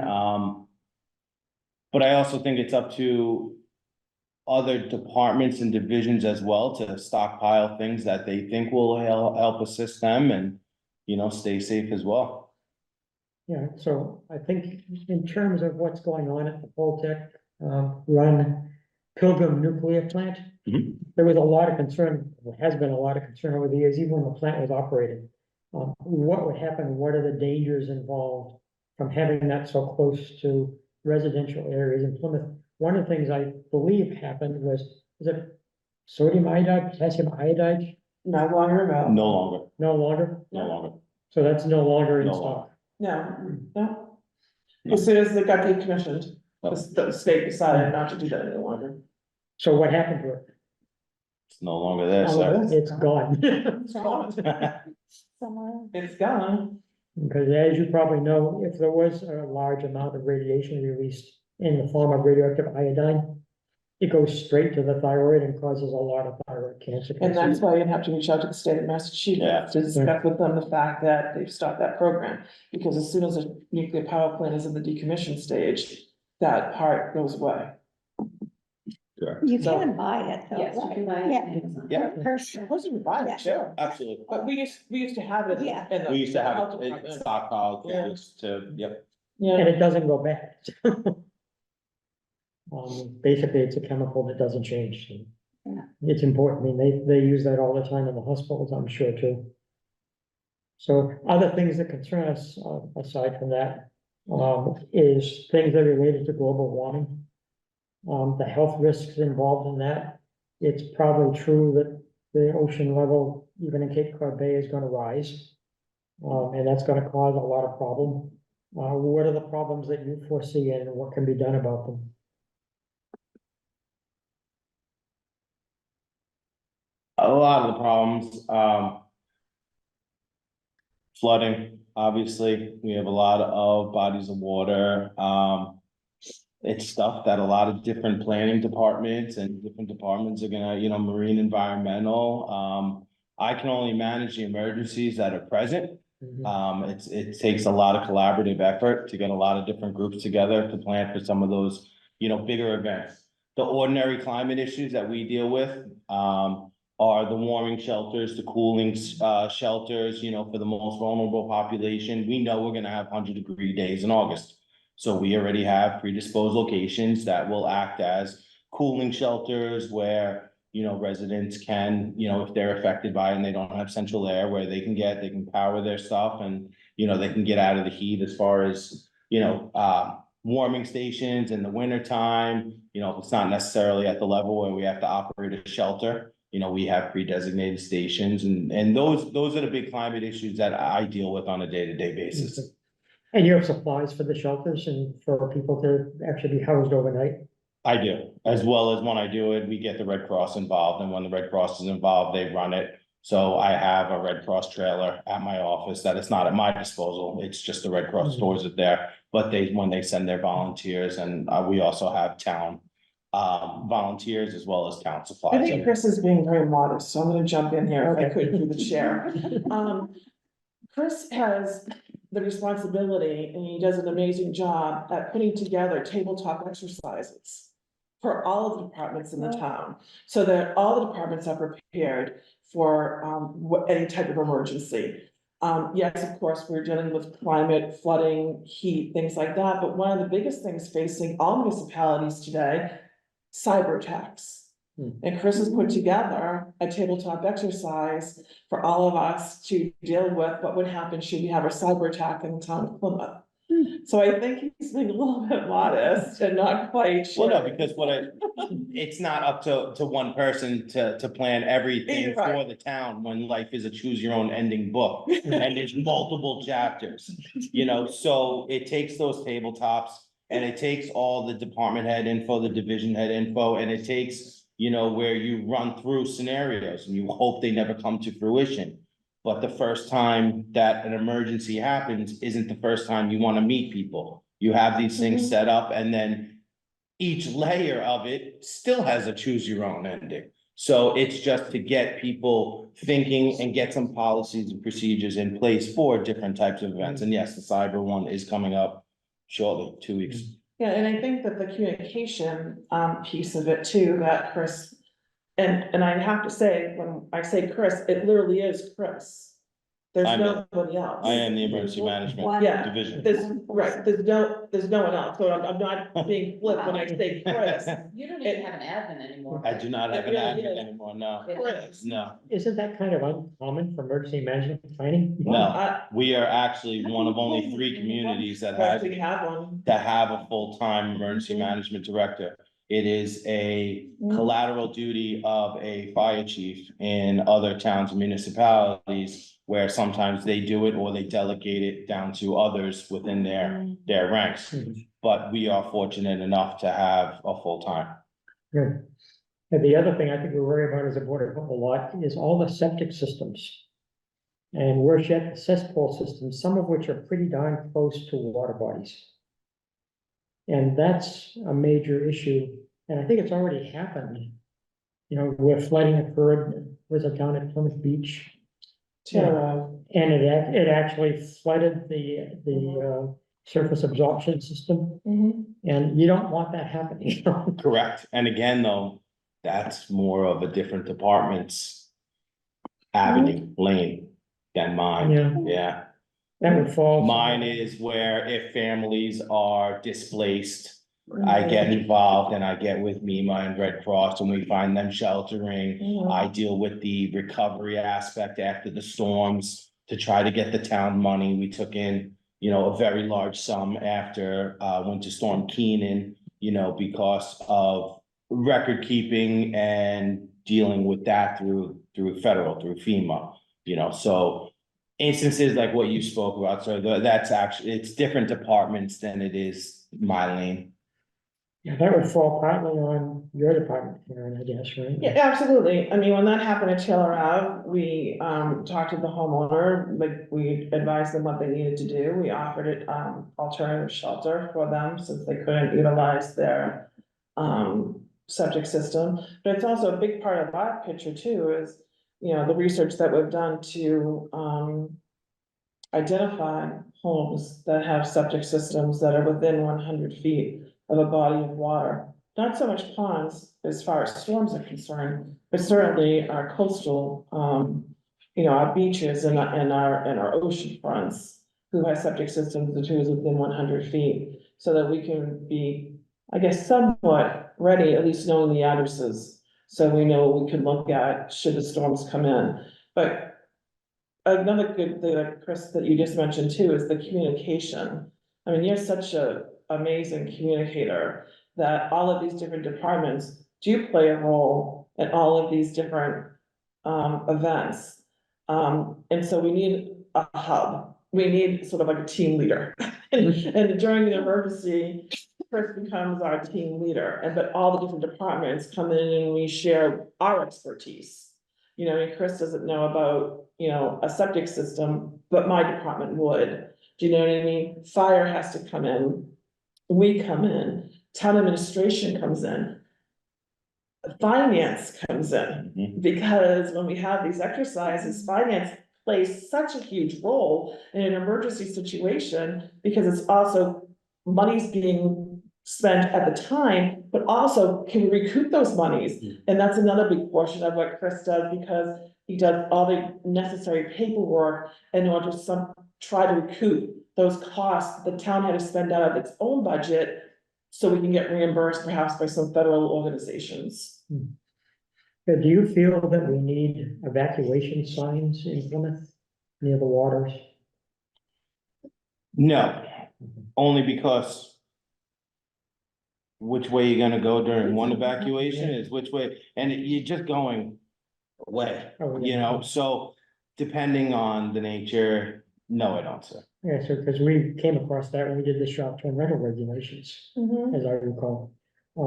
But I also think it's up to other departments and divisions as well to stockpile things that they think will help assist them and, stay safe as well. Yeah, so I think in terms of what's going on at the Holtec, run Pilgrim nuclear plant, Mhm. there was a lot of concern, there has been a lot of concern over the years, even when the plant was operating. What would happen, what are the dangers involved from having that so close to residential areas in Plymouth? One of the things I believe happened was it sodium iodide, potassium iodide? No longer available. No longer, No longer? no longer. So that's no longer in No stock. longer. No. As soon as it got decommissioned, the state decided not to do that any longer. So what happened to it? It's no longer there, Oh, sir. it is. It's gone. It's gone. It's gone. Because as you probably know, if there was a large amount of radiation released in the form of radioactive iodine, it goes straight to the thyroid and causes a lot of thyroid cancer. And that's why you'd have to reach out to the state of Yeah. Massachusetts to discuss with them the fact that they've stopped that program. Because as soon as a nuclear power plant is in the decommission stage, that part goes away. You So- can buy it though. Yes, you can buy it. Yeah. on Amazon. Yeah. Person. Of course you can buy it, sure. Absolutely. But we used to have it Yeah. in the. We used to have health it department. stockpiled, Yeah. yep. And Yeah, it doesn't go bad. Basically, it's a chemical that doesn't change. Yeah. It's important. I mean, they use that all the time in the hospitals, I'm sure too. So other things that concern us, aside from that, is things that are related to global warming. The health risks involved in that. It's probably true that the ocean level, even in Cape Cod Bay, is gonna rise. And that's gonna cause a lot of problem. What are the problems that you foresee and what can be done about them? A lot of the problems, flooding, obviously, we have a lot of bodies of water, it's stuff that a lot of different planning departments and different departments are gonna, marine environmental, I can only manage the emergencies that are present. It takes a lot of collaborative effort to get a lot of different groups together to plan for some of those, bigger events. The ordinary climate issues that we deal with, are the warming shelters, the cooling, shelters, for the most vulnerable population. We know we're gonna have 100-degree days in August. So we already have predisposed locations that will act as cooling shelters where, residents can, if they're affected by it and they don't have central air, where they can power their stuff and, they can get out of the heat as far as, warming stations in the wintertime. If it's not necessarily at the level where we have to operate a shelter, we have pre-designated stations and those are the big climate issues that I deal with on a day-to-day basis. And you have supplies for the shelters and for people to actually be housed overnight? I do, as well as when I do it, we get the Red Cross involved, and when the Red Cross is involved, they run it. So I have a Red Cross trailer at my office that is not at my disposal, it's just the Red Cross stores it there. But when they send their volunteers, and we also have town volunteers as well as town supplies. I think Chris is being very modest, so I'm gonna jump in here if I could through the chair. Chris has the responsibility, and he does an amazing job at putting together tabletop exercises for all of the departments in the town, so that all the departments are prepared for any type of emergency. Yes, of course, we're dealing with climate, flooding, heat, things like that, but one of the biggest things facing all municipalities today, cyber attacks. And Chris has put together a tabletop exercise for all of us to deal with what would happen should we have a cyber attack in the town of Plymouth. So I think he's being a little bit modest and not quite sure. Well, no, because it's not up to one person to plan everything You're right. for the town when life is a choose your own ending book and there's multiple chapters. So it takes those tabletops and it takes all the department head info, the division head info, and it takes, where you run through scenarios and you hope they never come to fruition. But the first time that an emergency happens isn't the first time you want to meet people. You have these things set up and then each layer of it still has a choose your own ending. So it's just to get people thinking and get some policies and procedures in place for different types of events. And yes, the cyber one is coming up shortly, 2 weeks. Yeah, and I think that the communication piece of it too, that Chris, and I have to say, when I say Chris, it literally is Chris. There's I'm it. nobody else. I am the emergency management Yeah. division. There's no one else, so I'm not being flip when I say Chris. You don't even have an admin anymore. I do not have It an really admin is. anymore, no, Chris. no, Isn't that kind of uncommon for emergency management planning? no. We are actually one of only 3 communities that have Actually have one. a full-time emergency management director. It is a collateral duty of a fire chief in other towns and municipalities where sometimes they do it or they delegate it down to others within their ranks. But we are fortunate enough to have a full-time. Good. And the other thing I think we worry about as a board a lot is all the septic systems. And worse yet, cesspool systems, some of which are pretty darn close to water bodies. And that's a major issue, and I think it's already happened. You know, where flooding occurred, was it down at Plymouth Beach? And it actually flooded the surface absorption system, and you don't want that happening. Correct. And again, though, that's more of a different department's avenue, lane than mine. Yeah. That would fall. Mine is where if families are displaced, I get involved and I get with MEMA and Red Cross and we find them sheltering. I deal with the recovery aspect after the storms to try to get the town money. We took in, you know, a very large sum after Winter Storm Keenan, you know, because of record keeping and dealing with that through federal, through FEMA, you know, so instances like what you spoke about, so that's actually, it's different departments than it is my lane. Yeah, that would fall partly on your department, Karen, I guess, right? Yeah, absolutely. I mean, when that happened at Taylor Ave, we talked to the homeowner, like we advised them what they needed to do. We offered it alternative shelter for them since they couldn't utilize their septic system. But it's also a big part of our picture too, is, you know, the research that we've done to identify homes that have septic systems that are within 100 feet of a body of water. Not so much ponds as far as storms are concerned, but certainly our coastal, you know, our beaches and our ocean fronts who have septic systems that is within 100 feet, so that we can be, I guess, somewhat ready, at least knowing the addresses, so we know what we can look at should the storms come in. But another good thing, Chris, that you just mentioned too, is the communication. I mean, you're such a amazing communicator that all of these different departments do play a role in all of these different events. And so we need a hub. We need sort of like a team leader. And during the emergency, Chris becomes our team leader, and but all the different departments come in and we share our expertise. You know, and Chris doesn't know about, you know, a septic system, but my department would. Do you know what I mean? Fire has to come in. We come in, town administration comes in. Finance comes in, because when we have these exercises, finance plays such a huge role in an emergency situation, because it's also money's being spent at the time, but also can we recoup those monies? And that's another big portion of what Chris does, because he does all the necessary paperwork in order to try to recoup those costs the town had to spend out of its own budget, so we can get reimbursed perhaps by some federal organizations. Do you feel that we need evacuation signs in Plymouth near the waters? No, only because which way you're gonna go during one evacuation is which way, and you're just going away, you know, so depending on the nature, no, I don't, sir. Yeah, so, because we came across that when we did the short-term rental regulations, as I recall.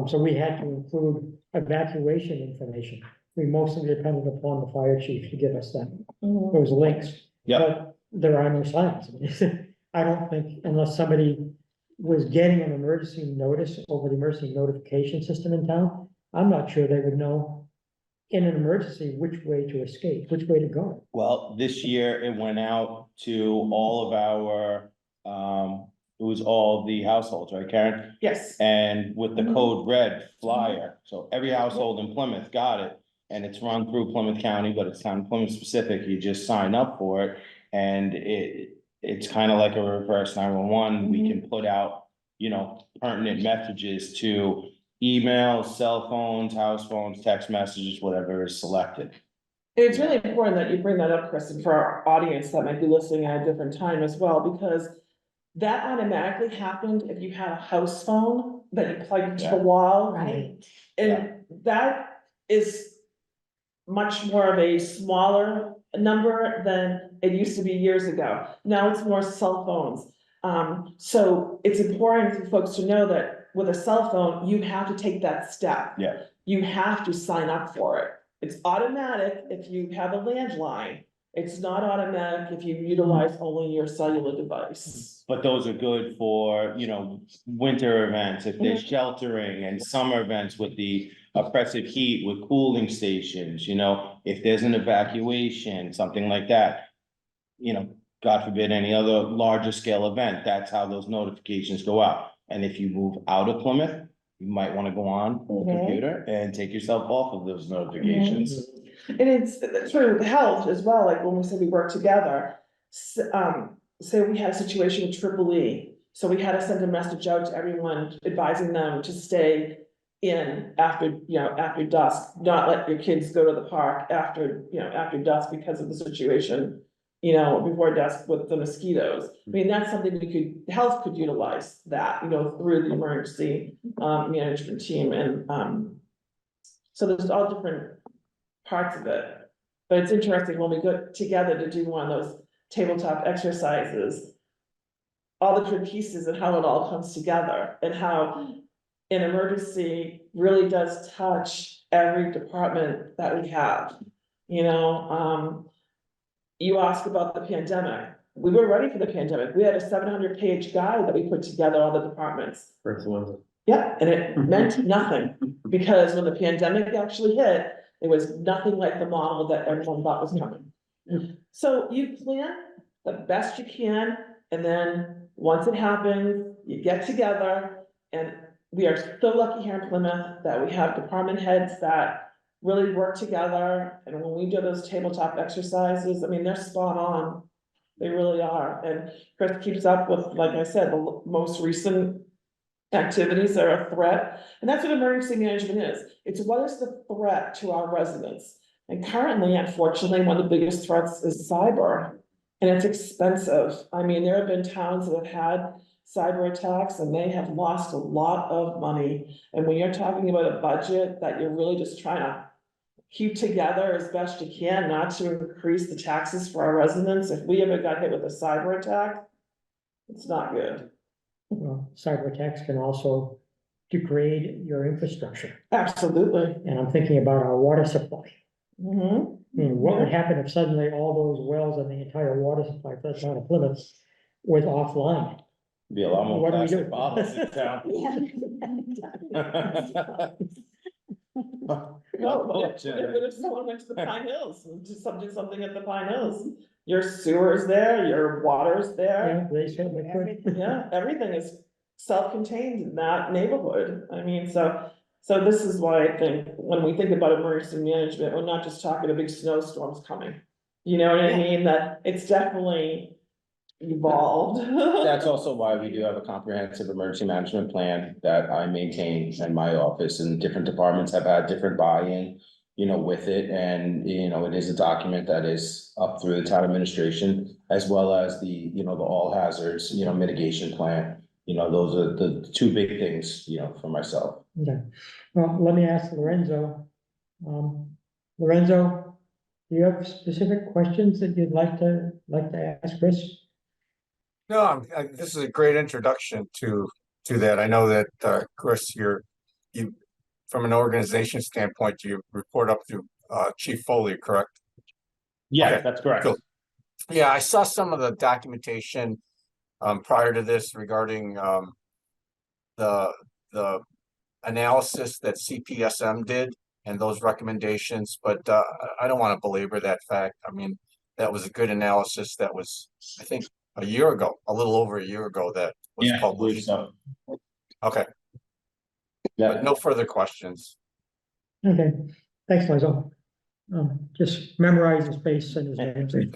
So we had to include evacuation information. We mostly depended upon the fire chief to give us that, those links. Yeah. But there are no signs. I don't think, unless somebody was getting an emergency notice over the emergency notification system in town, I'm not sure they would know in an emergency which way to escape, which way to go. Well, this year it went out to all of our, it was all the households, right, Karen? Yes. And with the code red flyer, so every household in Plymouth got it. And it's run through Plymouth County, but it's town Plymouth specific, you just sign up for it. And it's kind of like a reverse 911. We can put out, you know, pertinent messages to emails, cell phones, house phones, text messages, whatever is selected. It's really important that you bring that up, Kristen, for our audience that might be listening at a different time as well, because that automatically happened if you had a house phone that you plugged into the wall. Right. And that is much more of a smaller number than it used to be years ago. Now it's more cell phones. So it's important for folks to know that with a cell phone, you have to take that step. Yeah. You have to sign up for it. It's automatic if you have a landline. It's not automatic if you utilize only your cellular device. But those are good for, you know, winter events, if there's sheltering, and summer events with the oppressive heat with cooling stations, you know, if there's an evacuation, something like that. You know, God forbid, any other larger scale event, that's how those notifications go out. And if you move out of Plymouth, you might want to go on the computer and take yourself off of those notifications. And it's true with health as well, like when we said we work together, say we had a situation with Triple E. So we had to send a message out to everyone advising them to stay in after, you know, after dusk, not let your kids go to the park after, you know, after dusk because of the situation, you know, before dusk with the mosquitoes. I mean, that's something health could utilize that, you know, through the emergency management team, and so there's all different parts of it. But it's interesting when we go together to do one of those tabletop exercises, all the different pieces and how it all comes together, and how an emergency really does touch every department that we have. You know, you asked about the pandemic. We were ready for the pandemic. We had a 700-page guide that we put together, all the departments. Yeah, and it meant nothing, because when the pandemic actually hit, it was nothing like the model that everyone thought was coming. So you plan the best you can, and then once it happens, you get together. And we are so lucky here in Plymouth that we have department heads that really work together. And when we do those tabletop exercises, I mean, they're spot on. They really are. And Chris keeps up with, like I said, the most recent activities that are a threat. And that's what emergency management is. It's what is the threat to our residents? And currently, unfortunately, one of the biggest threats is cyber. And it's expensive. I mean, there have been towns that have had cyber attacks and they have lost a lot of money. And when you're talking about a budget that you're really just trying to keep together as best you can, not to increase the taxes for our residents, if we ever got hit with a cyber attack, it's not good. Well, cyber attacks can also degrade your infrastructure. Absolutely. And I'm thinking about our water supply. Mm-hmm. I mean, what would happen if suddenly all those wells and the entire water supply for the town of Plymouth was offline? Be a lot more What do we plastic do? bottles in town. No, but if someone went to the Pine Hills, and did something at the Pine Hills, your sewer's there, your water's there. Yeah, they certainly could. Yeah, everything is self-contained in that neighborhood. I mean, so this is why I think when we think about emergency management, we're not just talking about big snowstorms coming. You know what I mean? That it's definitely evolved. That's also why we do have a comprehensive emergency management plan that I maintain in my office, and different departments have had different buy-in, you know, with it. And, you know, it is a document that is up through the town administration, as well as the, you know, the all hazards, you know, mitigation plan. You know, those are the two big things, you know, for myself. Okay, well, let me ask Lorenzo. Lorenzo, do you have specific questions that you'd like to ask Chris? No, this is a great introduction to that. I know that, Chris, you, from an organization standpoint, you report up to Chief Foley, correct? Yeah, Okay, that's correct. cool. Yeah, I saw some of the documentation prior to this regarding the analysis that CPSM did and those recommendations, but I don't want to belabor that fact. I mean, that was a good analysis that was, I think, a year ago, a little over a year ago that was Yeah, I believe published. so. Okay, Yeah. but no further questions. Okay, thanks, Liza. Just memorize his face and his name.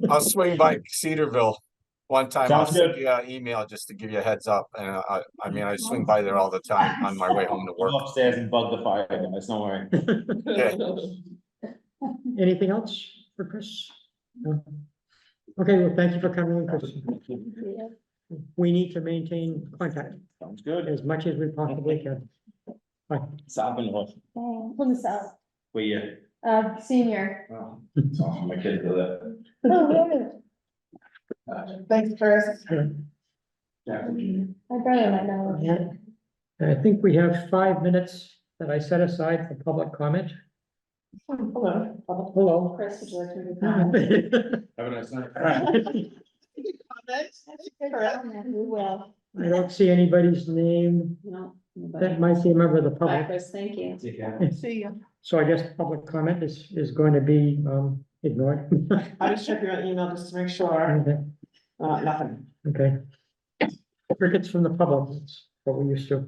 I'll swing by Cedarville one time. I'll Sounds send good. you an email just to give you a heads up. And I mean, I swing by there all the time on my way home to work. Go upstairs and bug the fire guys, don't worry. Okay. Anything else for Chris? No? Okay, well, thank you for coming in, Chris. We need to maintain contact Sounds good. as much as we possibly can. Bye. South and north. From the south, Wait, yeah. senior. Oh, it's awesome. My kids do that. Oh, really? Thanks, Chris. Yeah. My brother might know. Yeah. I think we have 5 minutes that I set aside for public comment. Hello. Hello. Chris, would you like me to I Have a nice night. We will. don't see anybody's name. No. That might be a member of the Bye, public. Chris, thank you. See you. So I guess public comment is going to be ignored. I just checked your email just to make sure, Okay. nothing. Okay. Crickets from the public, that's what we used to.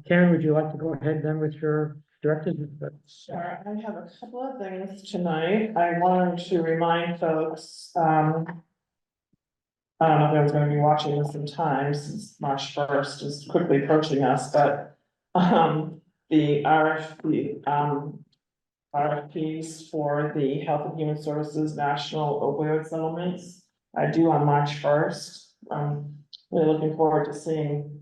Karen, would you like to go ahead then with your directives? Sure, I have a couple of things tonight. I wanted to remind folks, I don't know if anyone's gonna be watching this in time, since March 1st is quickly approaching us, but, the RFPs for the Health and Human Services National Opioid Settlements are due on March 1st. I'm really looking forward to seeing,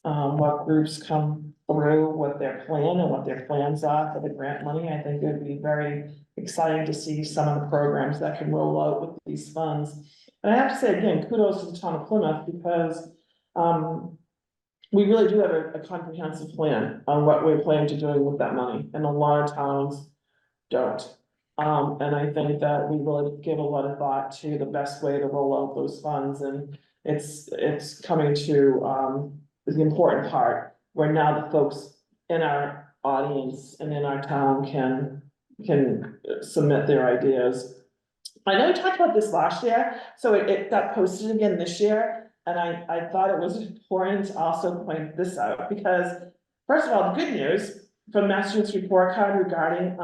what groups come through, what their plan and what their plans are for the grant money. I think it would be very exciting to see some of the programs that can roll out with these funds. And I have to say again, kudos to the town of Plymouth because, we really do have a comprehensive plan on what we're planning to do with that money, and a lot of towns don't. And I think that we really give a lot of thought to the best way to roll out those funds, and it's coming to, the important part, where now the folks in our audience and in our town can submit their ideas. I know we talked about this last year, so it got posted again this year, and I thought it was important to also point this out, because first of all, the good news from Massachusetts report card regarding,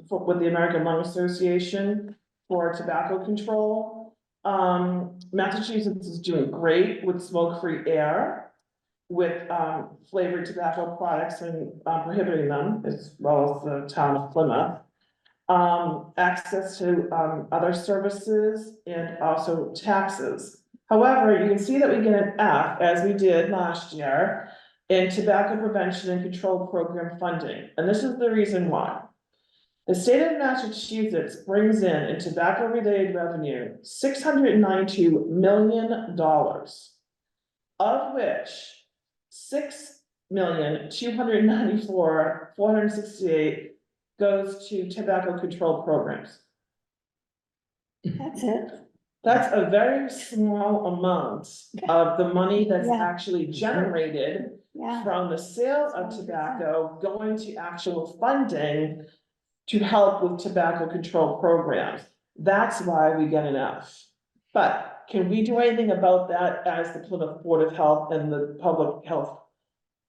with the American Lung Association for tobacco control. Massachusetts is doing great with smoke-free air, with, flavored tobacco products and, prohibiting them, as well as the town of Plymouth. Access to, other services and also taxes. However, you can see that we get an F, as we did last year, in tobacco prevention and control program funding, and this is the reason why. The state of Massachusetts brings in tobacco-related revenue, $692 million, of which $6,294,468 goes to tobacco control programs. That's it. That's a very small amount of the money that's Yeah. actually generated Yeah. from the sale of tobacco going to actual funding to help with tobacco control programs. That's why we get an F. But can we do anything about that as the Plymouth Board of Health and the public health?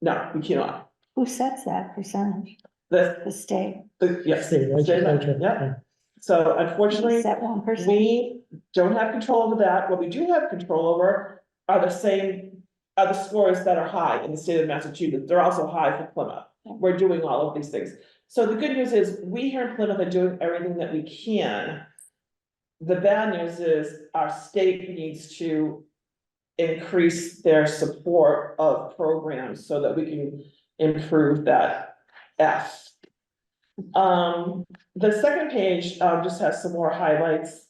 No, we cannot. Who sets that percentage? The state. yes, State legislature. yeah. So unfortunately, Set 1%. we don't have control over that. What we do have control over are the scores that are high in the state of Massachusetts. They're also high for Plymouth. We're doing all of these things. So the good news is we here in Plymouth are doing everything that we can. The bad news is our state needs to increase their support of programs so that we can improve that F. The second page, just has some more highlights,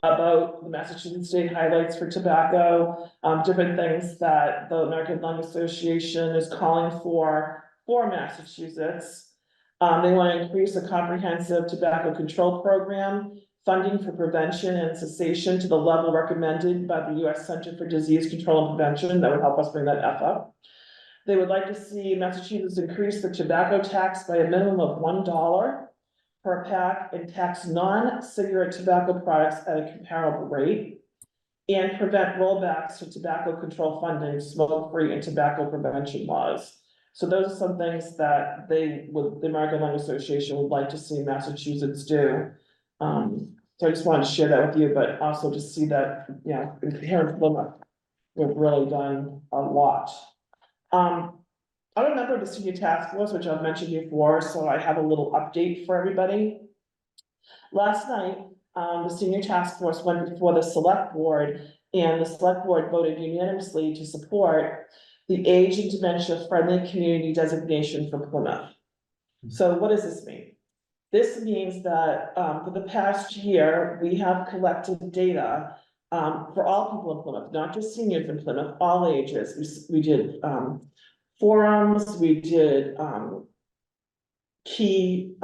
about the Massachusetts state highlights for tobacco, different things that the American Lung Association is calling for Massachusetts. They want to increase the comprehensive tobacco control program funding for prevention and cessation to the level recommended by the US Center for Disease Control and Prevention. That would help us bring that up. They would like to see Massachusetts increase the tobacco tax by a minimum of $1 per pack and tax non-cigarette tobacco products at a comparable rate. And prevent rollbacks to tobacco control funding, smoke-free and tobacco prevention laws. So those are some things that the American Lung Association would like to see Massachusetts do. So I just wanted to share that with you, but also to see that, you know, here in Plymouth, we've really done a lot. I'm a member of the senior task force, which I've mentioned before, so I have a little update for everybody. Last night, the senior task force went before the select board, and the select board voted unanimously to support the age and dementia friendly community designation for Plymouth. So what does this mean? This means that, for the past year, we have collected data, for all people in Plymouth, not just seniors in Plymouth, all ages. We did, forums, we did, key,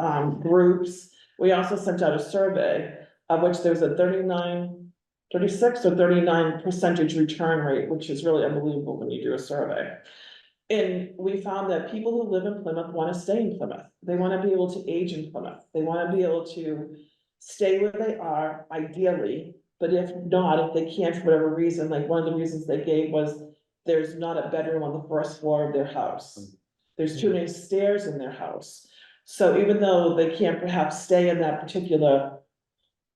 groups. We also sent out a survey, of which there's a 36 or 39% return rate, which is really unbelievable when you do a survey. And we found that people who live in Plymouth want to stay in Plymouth. They want to be able to age in Plymouth. They want to be able to stay where they are ideally, but if not, if they can't for whatever reason, like one of the reasons they gave was there's not a bedroom on the first floor of their house. There's too many stairs in their house. So even though they can't perhaps stay in that particular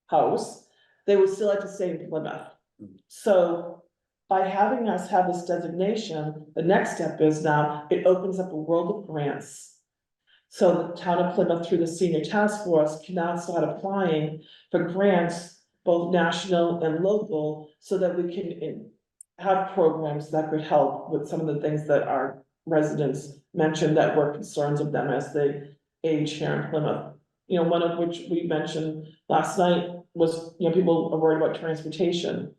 house, they would still like to stay in Plymouth. So by having us have this designation, the next step is now it opens up a world of grants. So the town of Plymouth, through the senior task force, can now start applying for grants, both national and local, so that we can have programs that could help with some of the things that our residents mentioned that were concerns of them as they age here in Plymouth. You know, one of which we mentioned last night was, you know, people are worried about transportation.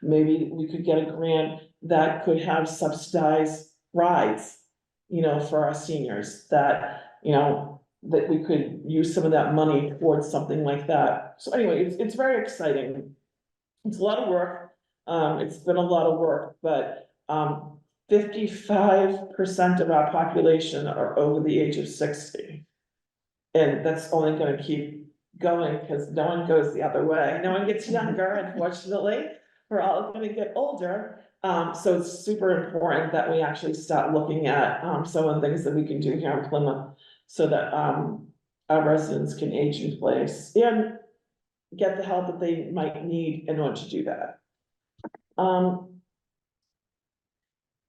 Maybe we could get a grant that could have subsidized rides, you know, for our seniors, that, you know, that we could use some of that money towards something like that. So anyway, it's very exciting. It's a lot of work. It's been a lot of work, but 55% of our population are over the age of 60. And that's only gonna keep going because no one goes the other way. No one gets younger, unfortunately. We're all gonna get older. So it's super important that we actually start looking at some of the things that we can do here in Plymouth so that our residents can age in place and get the help that they might need in order to do that.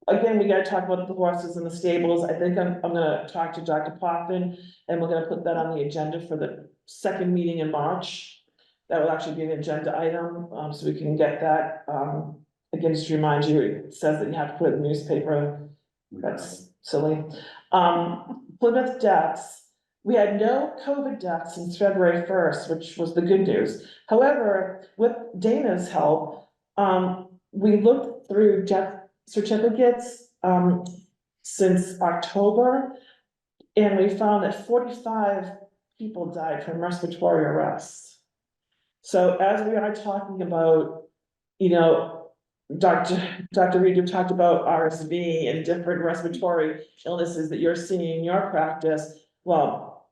Again, we gotta talk about the horses in the stables. I think I'm gonna talk to Dr. Poffin, and we're gonna put that on the agenda for the second meeting in March. That will actually be an agenda item, so we can get that. Again, just to remind you, it says that you have to put it in the newspaper. That's silly. Plymouth deaths. We had no COVID deaths since February 1st, which was the good news. However, with Dana's help, we looked through death certificates since October, and we found that 45 people died from respiratory arrest. So as we are talking about, you know, Dr. Reed, you talked about RSV and different respiratory illnesses that you're seeing in your practice. Well,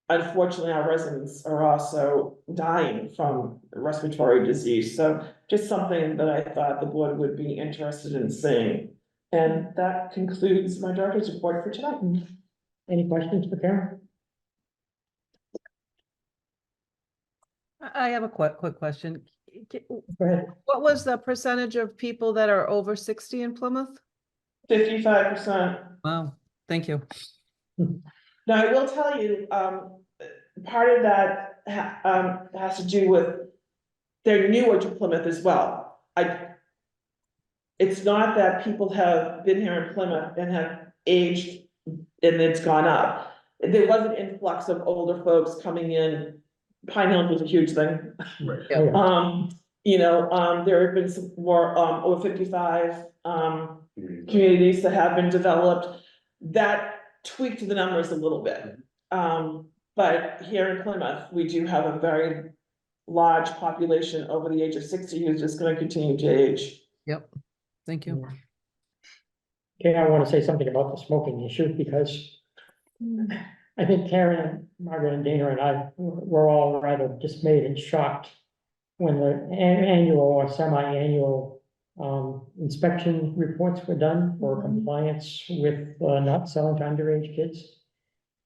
unfortunately, our residents are also dying from respiratory disease. So just something that I thought the board would be interested in seeing. And that concludes my director's report for tonight. Any questions for Karen? I have a quick question. Go ahead. What was the percentage of people that are over 60 in Plymouth? 55%. Wow, thank you. Now, I will tell you, part of that has to do with they're newer to Plymouth as well. It's not that people have been here in Plymouth and have aged and it's gone up. There was an influx of older folks coming in. Pine Hill was a huge thing. Yeah. You know, there have been some more over 55 communities that have been developed that tweaked the numbers a little bit. But here in Plymouth, we do have a very large population over the age of 60 who's just gonna continue to age. Yep, thank you. Okay, I want to say something about the smoking issue because I think Karen, Margaret and Dana and I were all rather dismayed and shocked when the annual or semi-annual inspection reports were done for compliance with not selling to underage kids.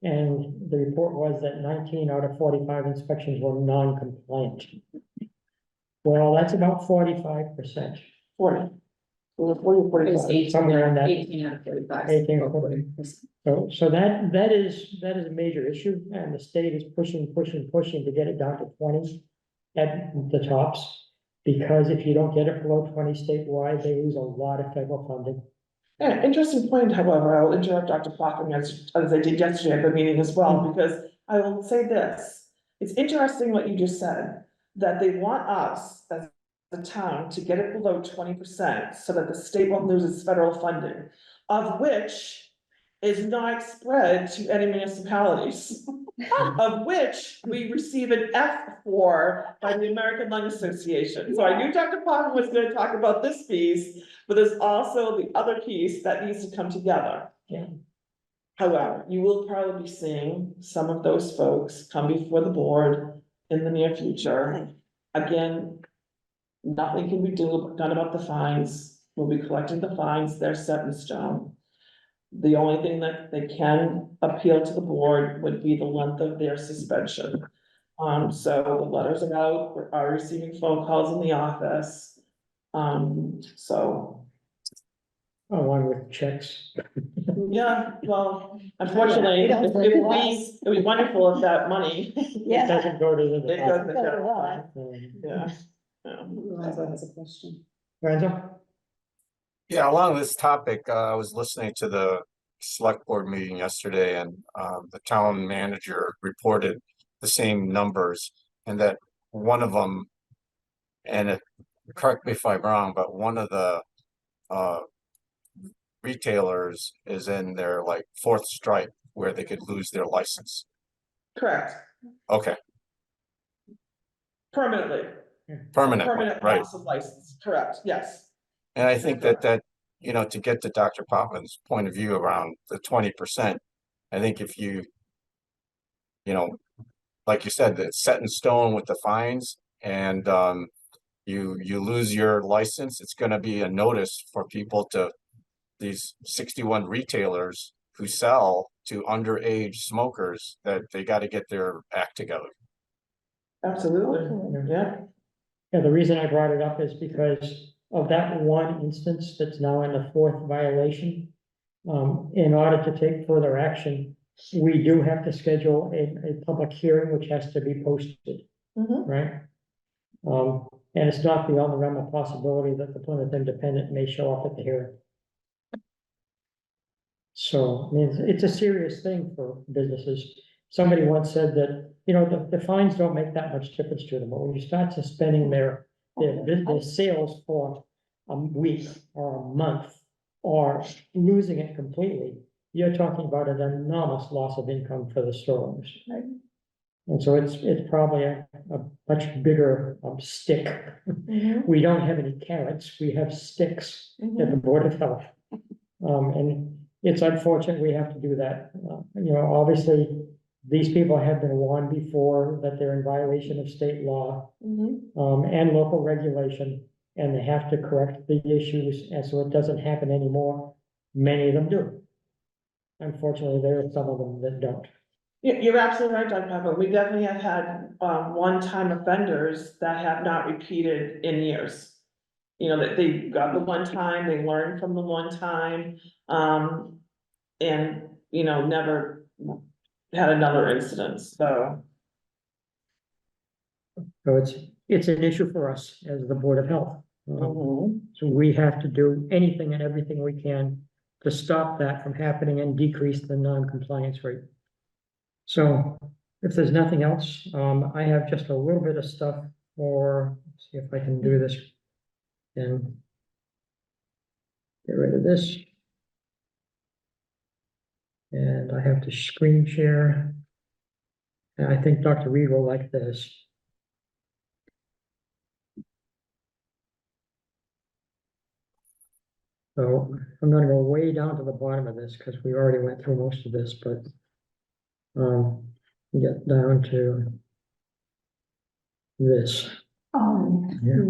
And the report was that 19 out of 45 inspections were non-compliant. Well, that's about 45%. 40. Well, 40, 45. Somewhere in that. 18 out of 45. 18 or 40. So that is a major issue, and the state is pushing to get it down to 20 at the tops. Because if you don't get it below 20 statewide, they lose a lot of federal funding. Yeah, interesting point, however, I will interrupt Dr. Plotkin as I did yesterday at the meeting as well, because I will say this. It's interesting what you just said, that they want us as the town to get it below 20% so that the state won't lose its federal funding, of which is not spread to any municipalities, of which we receive an F for by the American Lung Association. So I knew Dr. Plotkin was going to talk about this piece, but there's also the other piece that needs to come together. Yeah. However, you will probably be seeing some of those folks come before the board in the near future. Again, nothing can be done about the fines. We'll be collecting the fines, they're set in stone. The only thing that they can appeal to the board would be the length of their suspension. So the letters are out, we are receiving phone calls in the office. So. Along with checks. Yeah, well, unfortunately, Yeah, it would be wonderful if that money. It doesn't go to the. It doesn't go to go. us. Yeah. Lorenzo has a question. Lorenzo? Yeah, along this topic, I was listening to the select board meeting yesterday and the town manager reported the same numbers and that one of them, and correct me if I'm wrong, but one of the retailers is in their like fourth stripe where they could lose their license. Correct, Okay, permanently. permanent, Permanent right? loss of license, correct, yes. And I think that, you know, to get to Dr. Poppins' point of view around the 20%, I think if you know, like you said, it's set in stone with the fines and you lose your license, it's gonna be a notice for people to, these 61 retailers who sell to underage smokers that they gotta get their act together. Absolutely, yeah. Yeah, the reason I brought it up is because of that one instance that's now in the fourth violation. In order to take further action, we do have to schedule a public hearing, which has to be posted, right? And it's not beyond the realm of possibility that the Plymouth Independent may show up at the hearing. So, I mean, it's a serious thing for businesses. Somebody once said that, you know, the fines don't make that much difference to them, but when you start suspending their sales for a week or a month or losing it completely, you're talking about an enormous loss of income for the store owners. Right. And so it's probably a much bigger stick. We don't have any carrots, we have sticks at the Board of Health. And it's unfortunate we have to do that. You know, obviously, these people have been warned before that they're in violation of state law and local regulation, and they have to correct the issues, and so it doesn't happen anymore. Many of them do. Unfortunately, there are some of them that don't. You're absolutely right, Dr. Pepper. We definitely have had one-time offenders that have not repeated in years. You know, that they got the one time, they learned from the one time, and, you know, never had another incident, so. So it's an issue for us as the Board of Health. So we have to do anything and everything we can to stop that from happening and decrease the non-compliance rate. So if there's nothing else, I have just a little bit of stuff for, let's see if I can do this and get rid of this. And I have to screen share. And I think Dr. Reed will like this. So I'm gonna go way down to the bottom of this because we already went through most of this, but get down to this. Yeah.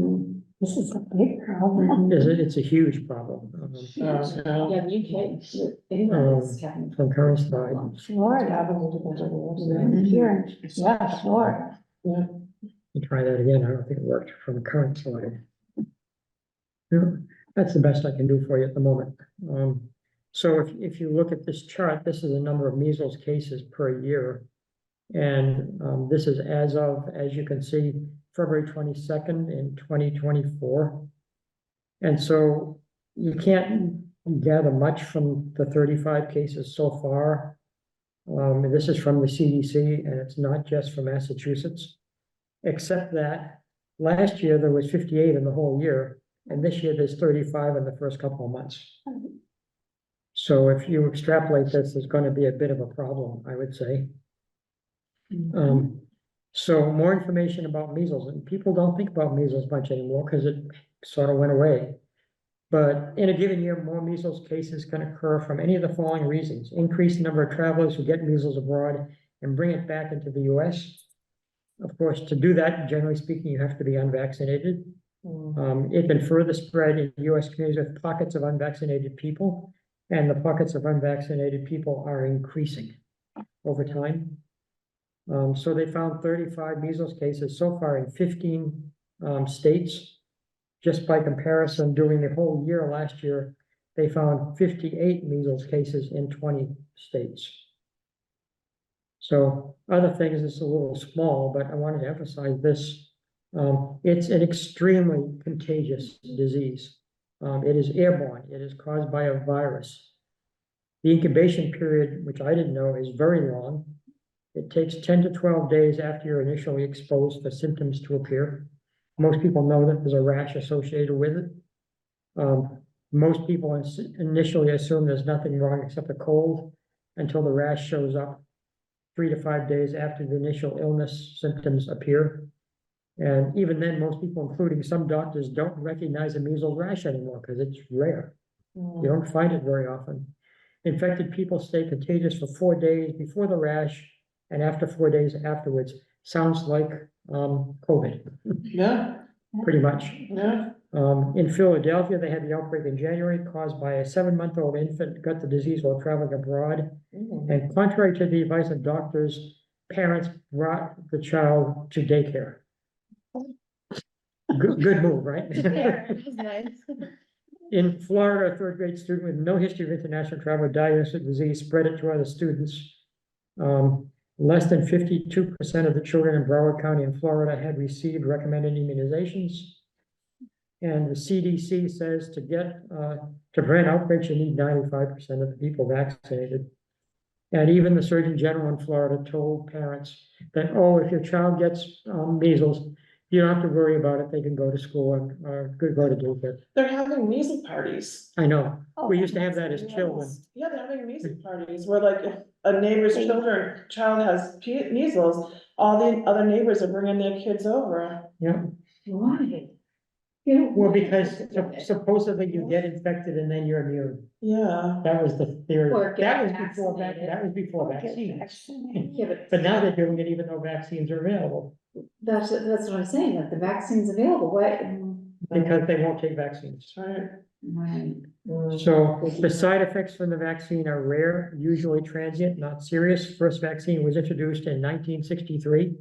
This is a big problem. It's a huge problem. Yeah, the UK, Um, England is having. from current side. Florida. Here, yeah, Florida. You try that again, I don't think it worked from the current slide. Yeah, that's the best I can do for you at the moment. So if you look at this chart, this is the number of measles cases per year. And this is as of, as you can see, February 22nd in 2024. And so you can't gather much from the 35 cases so far. And this is from the CDC, and it's not just from Massachusetts, except that last year there was 58 in the whole year, and this year there's 35 in the first couple of months. So if you extrapolate this, there's going to be a bit of a problem, I would say. So more information about measles, and people don't think about measles much anymore because it sort of went away. But in a given year, more measles cases can occur from any of the following reasons: increased number of travelers who get measles abroad and bring it back into the US. Of course, to do that, generally speaking, you have to be unvaccinated. It can further spread in US communities with pockets of unvaccinated people, and the pockets of unvaccinated people are increasing over time. So they found 35 measles cases so far in 15 states. Just by comparison, during the whole year last year, they found 58 measles cases in 20 states. So other things, it's a little small, but I wanted to emphasize this. It's an extremely contagious disease. It is airborne. It is caused by a virus. The incubation period, which I didn't know, is very long. It takes 10 to 12 days after you're initially exposed for symptoms to appear. Most people know that there's a rash associated with it. Most people initially assume there's nothing wrong except a cold until the rash shows up 3 to 5 days after the initial illness symptoms appear. And even then, most people, including some doctors, don't recognize a measles rash anymore because it's rare. You don't find it very often. Infected people stay contagious for 4 days before the rash, and after 4 days afterwards. Sounds like COVID. Yeah. Pretty much. Yeah. In Philadelphia, they had the outbreak in January caused by a 7-month-old infant who got the disease while traveling abroad. And contrary to the advice of doctors, parents brought the child to daycare. Good move, right? In Florida, a 3rd grade student with no history of international travel diagnosed with the disease spread it to other students. Less than 52% of the children in Broward County in Florida had received recommended immunizations. And the CDC says to prevent outbreaks, you need 95% of the people vaccinated. And even the Surgeon General in Florida told parents that, oh, if your child gets measles, you don't have to worry about it. They can go to school and go to daycare. They're having measles parties. I know. We used to have that as children. Yeah, they're having measles parties where, like, if a neighbor's child has measles, all the other neighbors are bringing their kids over. Yeah. Why? Well, because supposedly you get infected and then you're immune. Yeah. That was the theory. Or get That was vaccinated. before vaccines. Yeah, But now they're doing it even though vaccines are available, that's what I'm saying, that the vaccine's available, what? because they won't take vaccines. Right. Right. So the side effects from the vaccine are rare, usually transient, not serious. First vaccine was introduced in 1963,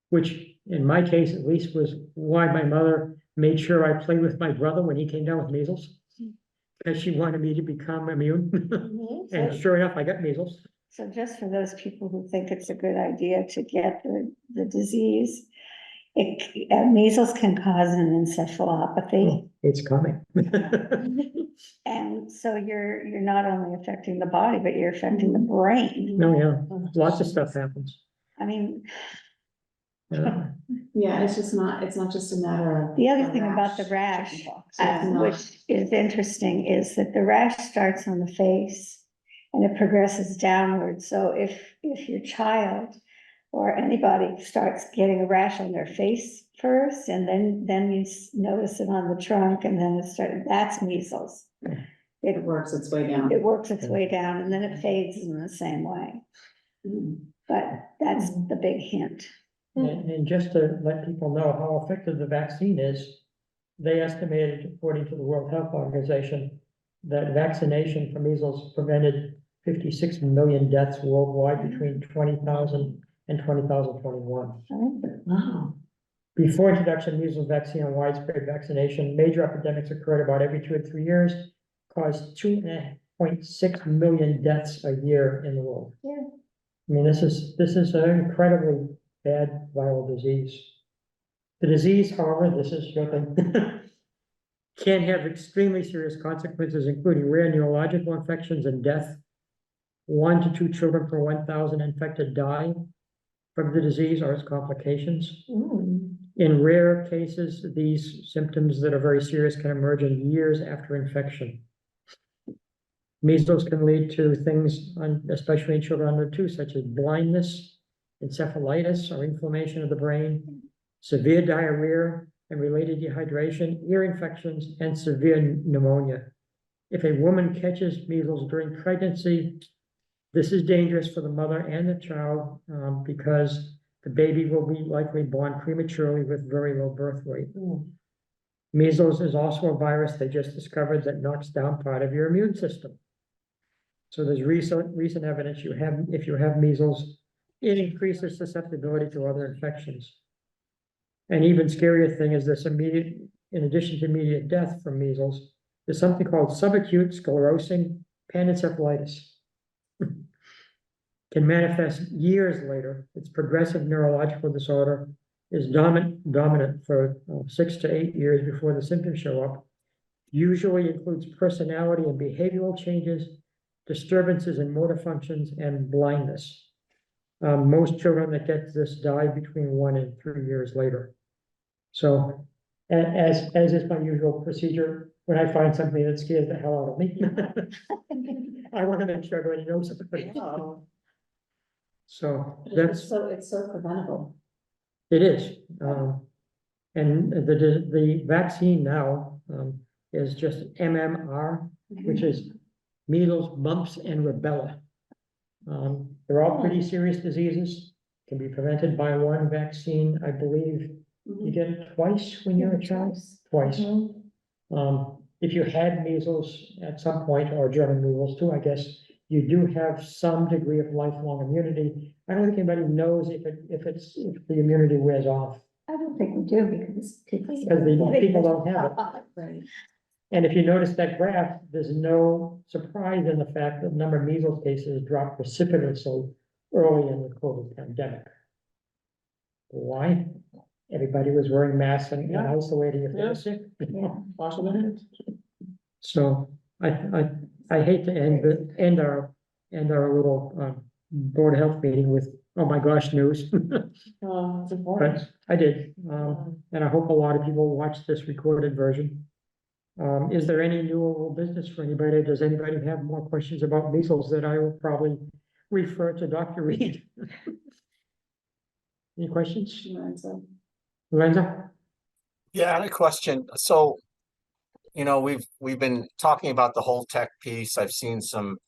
which in my case at least was why my mother made sure I played with my brother when he came down with measles, because she wanted me to become immune. And sure enough, I got measles. So just for those people who think it's a good idea to get the disease, measles can cause an encephalopathy. It's coming. And so you're not only affecting the body, but you're affecting the brain. No, yeah, lots of stuff happens. I mean, Yeah, it's not just a matter of. the other thing about the rash, which is interesting, is that the rash starts on the face and it progresses downward. So if your child or anybody starts getting a rash on their face first, and then you notice it on the trunk, and then that's measles. It works its way down. It works its way down, and then it fades in the same way. But that's the big hint. And just to let people know how effective the vaccine is, they estimated, according to the World Health Organization, that vaccination for measles prevented 56 million deaths worldwide between 20,000 and 2021. Wow. Before introduction of measles vaccine and widespread vaccination, major epidemics occurred about every 2 or 3 years, caused 2.6 million deaths a year in the world. Yeah. I mean, this is an incredibly bad viral disease. The disease, however, this is your thing, can have extremely serious consequences, including rare neurological infections and death. 1 to 2 children per 1,000 infected die from the disease or its complications. In rare cases, these symptoms that are very serious can emerge in years after infection. Measles can lead to things, especially in children under 2, such as blindness, encephalitis or inflammation of the brain, severe diarrhea and related dehydration, ear infections, and severe pneumonia. If a woman catches measles during pregnancy, this is dangerous for the mother and the child because the baby will be likely born prematurely with very low birth weight. Measles is also a virus they just discovered that knocks down part of your immune system. So there's recent evidence if you have measles, it increases susceptibility to other infections. An even scarier thing is this in addition to immediate death from measles, there's something called subacute sclerosing panencephalitis. Can manifest years later. It's progressive neurological disorder, is dominant for 6 to 8 years before the symptoms show up. Usually includes personality and behavioral changes, disturbances in motor functions, and blindness. Most children that get this die between 1 and 3 years later. So, as is my usual procedure, when I find something that scares the hell out of me, I want to make sure everybody knows about it. So that's, It's so preventable. it is. And the vaccine now is just MMR, which is measles, mumps, and rubella. They're all pretty serious diseases, can be prevented by one vaccine, I believe. You get it twice when you're a child? Twice. If you had measles at some point, or German measles too, I guess, you do have some degree of lifelong immunity. I don't think anybody knows if the immunity wears off. I don't think we do because people don't have it. Right. And if you notice that graph, there's no surprise in the fact that the number of measles cases dropped precipitously early in the COVID pandemic. Why? Everybody was wearing masks and isolating if they were sick. Wash their hands. So I hate to end our little Board of Health meeting with, oh my gosh, news. It's important. But I did, and I hope a lot of people watch this recorded version. Is there any new or old business for anybody? Does anybody have more questions about measles that I will probably refer to Dr. Reed? Any questions? Lorenzo? Yeah, I had a question. So, we've been talking about the whole tech piece. I've seen some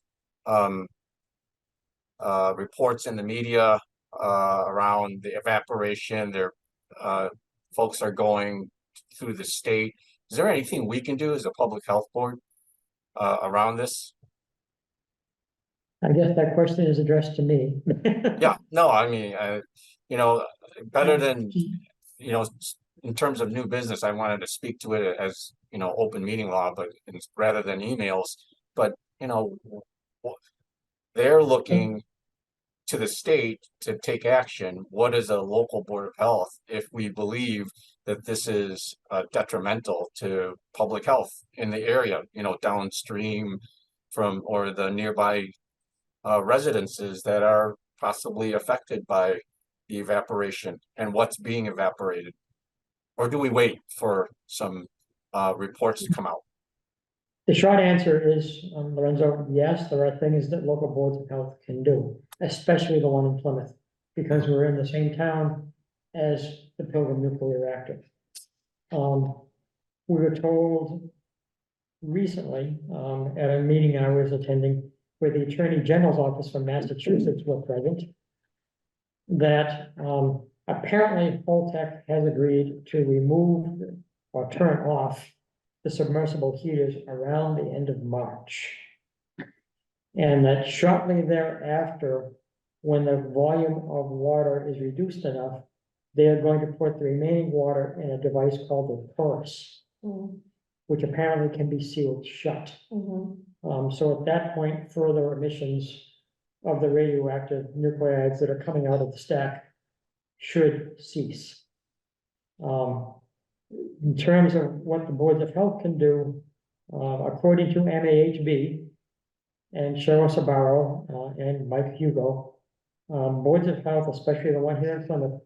reports in the media around the evaporation. Folks are going through the state. Is there anything we can do as a public health board around this? I guess that question is addressed to me. Yeah, no, I mean, better than, in terms of new business, I wanted to speak to it as, open meeting law, but rather than emails, but, they're looking to the state to take action. What is a local board of health if we believe that this is detrimental to public health in the area, downstream from, or the nearby residences that are possibly affected by the evaporation and what's being evaporated? Or do we wait for some reports to come out? The short answer is, Lorenzo, yes, there are things that local boards of health can do, especially the one in Plymouth. because we're in the same town as the Pilgrim nuclear reactor. We were told recently, at a meeting I was attending, where the Attorney General's office from Massachusetts were present, that, apparently Holtec has agreed to remove or turn off the submersible heaters around the end of March. And that shortly thereafter, when the volume of water is reduced enough, they are going to put the remaining water in a device called the porous, which apparently can be sealed shut. So at that point, further emissions of the radioactive nuclides that are coming out of the stack should cease. In terms of what the boards of health can do, according to MAHB and Cheryl Sabaro and Mike Hugo, boards of health, especially the one here in Plymouth,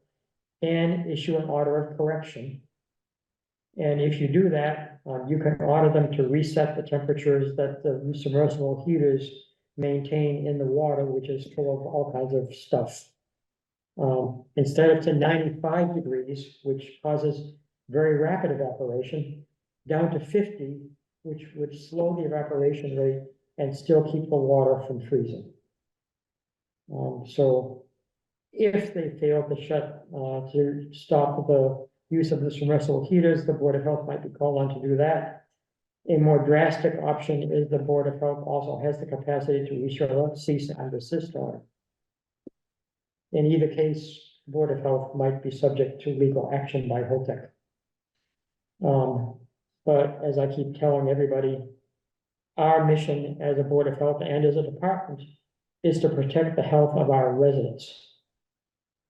can issue an order of correction. And if you do that, you can order them to reset the temperatures that the submersible heaters maintain in the water, which is full of all kinds of stuff. Instead of to 95 degrees, which causes very rapid evaporation, down to 50, which would slow the evaporation rate and still keep the water from freezing. So if they fail to stop the use of the submersible heaters, the Board of Health might be called on to do that. A more drastic option is the Board of Health also has the capacity to issue a cease and desist order. In either case, Board of Health might be subject to legal action by Holtec. But as I keep telling everybody, our mission as a Board of Health and as a department is to protect the health of our residents.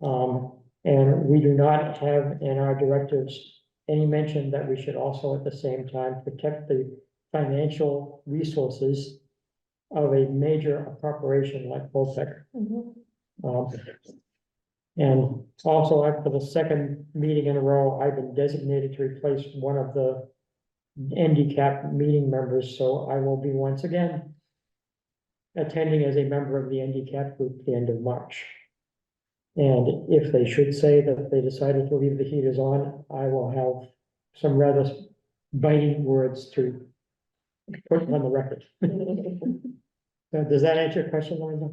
And we do not have in our directives any mention that we should also at the same time protect the financial resources of a major corporation like Holtec. And also, for the second meeting in a row, I've been designated to replace one of the NDCAP meeting members, so I will be once again attending as a member of the NDCAP group at the end of March. And if they should say that they decided to leave the heaters on, I will have some rather biting words to put on the record. So does that answer your question, Linda?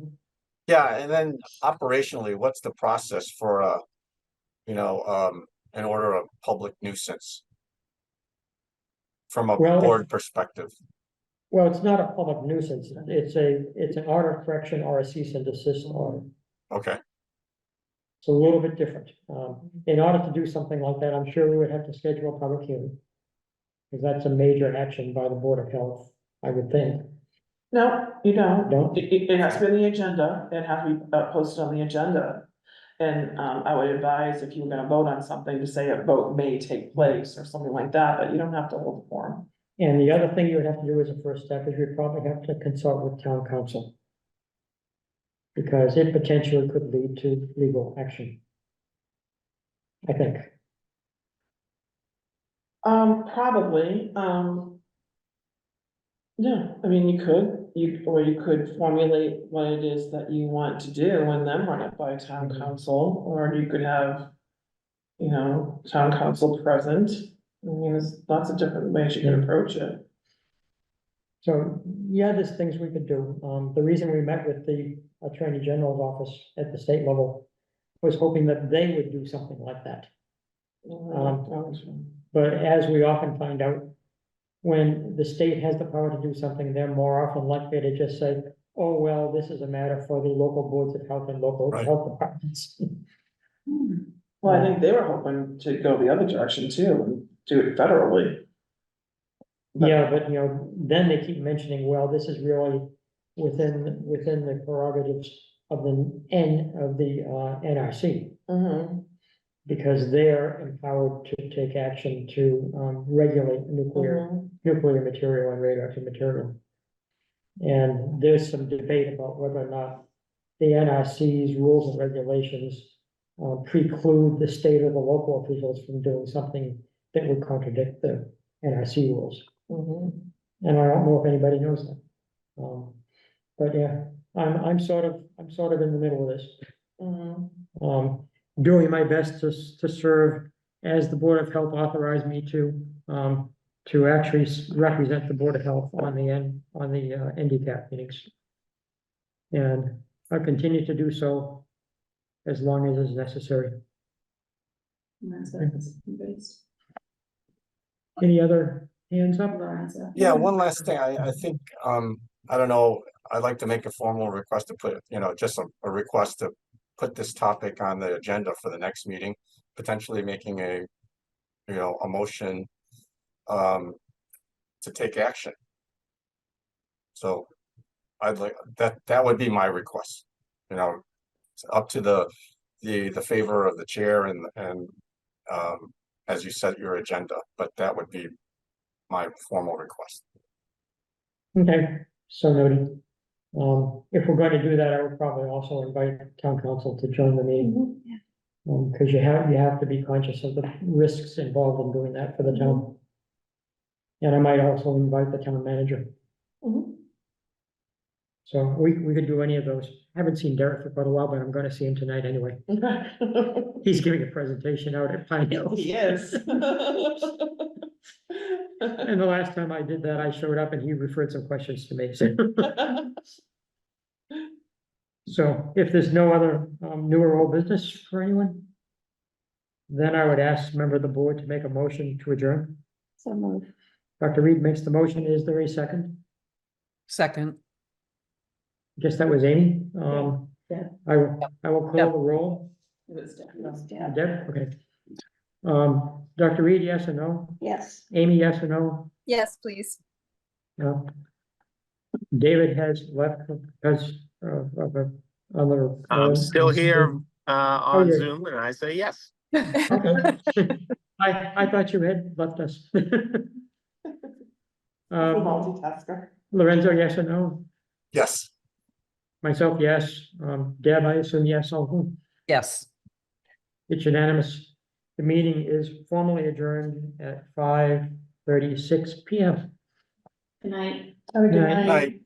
Yeah, and then operationally, what's the process for an order of public nuisance? From a Well, board perspective. Well, it's not a public nuisance. It's an order of correction or a cease and desist order. Okay. It's a little bit different. In order to do something like that, I'm sure we would have to schedule a public hearing. Because that's a major action by the Board of Health, I would think. No, you don't. No? It has to be on the agenda. It has to be posted on the agenda. And I would advise if you were gonna vote on something to say a vote may take place or something like that, but you don't have to hold a forum. And the other thing you would have to do as a first step is you'd probably have to consult with town council. Because it potentially could lead to legal action. I think. Probably, yeah, I mean, you could formulate what it is that you want to do and then run it by town council, or you could have, town council present. I mean, there's lots of different ways you can approach it. So, yeah, there's things we could do. The reason we met with the Attorney General's office at the state level was hoping that they would do something like that. But as we often find out, when the state has the power to do something, they're more often likely to just say, oh, well, this is a matter for the local boards of health and local health departments. Well, I think they were hoping to go the other direction too, and do it federally. Yeah, but then they keep mentioning, well, this is really within the prerogatives of the NRC. Because they're empowered to take action to regulate nuclear material and radioactive material. And there's some debate about whether or not the NRC's rules and regulations preclude the state or the local officials from doing something that would contradict the NRC rules. And I don't know if anybody knows that. But yeah, I'm sort of in the middle of this. Doing my best to serve as the Board of Health authorized me to actually represent the Board of Health on the NDCAP meetings. And I'll continue to do so as long as is necessary. Any other hands up? Yeah, one last thing, I think, I don't know, I'd like to make a formal request to put, just a request to put this topic on the agenda for the next meeting, potentially making a motion, to take action. So I'd like, that would be my request, it's up to the favor of the chair and as you set your agenda, but that would be my formal request. Okay, so noted. If we're going to do that, I would probably also invite town council to join the meeting. Because you have to be conscious of the risks involved in doing that for the town. And I might also invite the town manager. So we could do any of those. I haven't seen Derek for quite a while, but I'm gonna see him tonight anyway. He's giving a presentation out at Pine Hills. Yes. And the last time I did that, I showed up and he referred some questions to me, so. So if there's no other new or old business for anyone, then I would ask a member of the board to make a motion to adjourn. So move. Dr. Reed makes the motion. Is there a second? Second. Guess that was Amy. Yeah. I will call the roll. Deb, okay. Dr. Reed, yes or no? Yes. Amy, yes or no? Yes, please. No. David has left because of other. I'm still here on yeah. Zoom and I say yes. Okay. I thought you had left us. Multitasker. Lorenzo, yes or no? Yes. Myself, yes. Deb, I assume yes also. Yes. It's unanimous. The meeting is formally adjourned at 5:36 PM. Good night. Have a good Good night. night.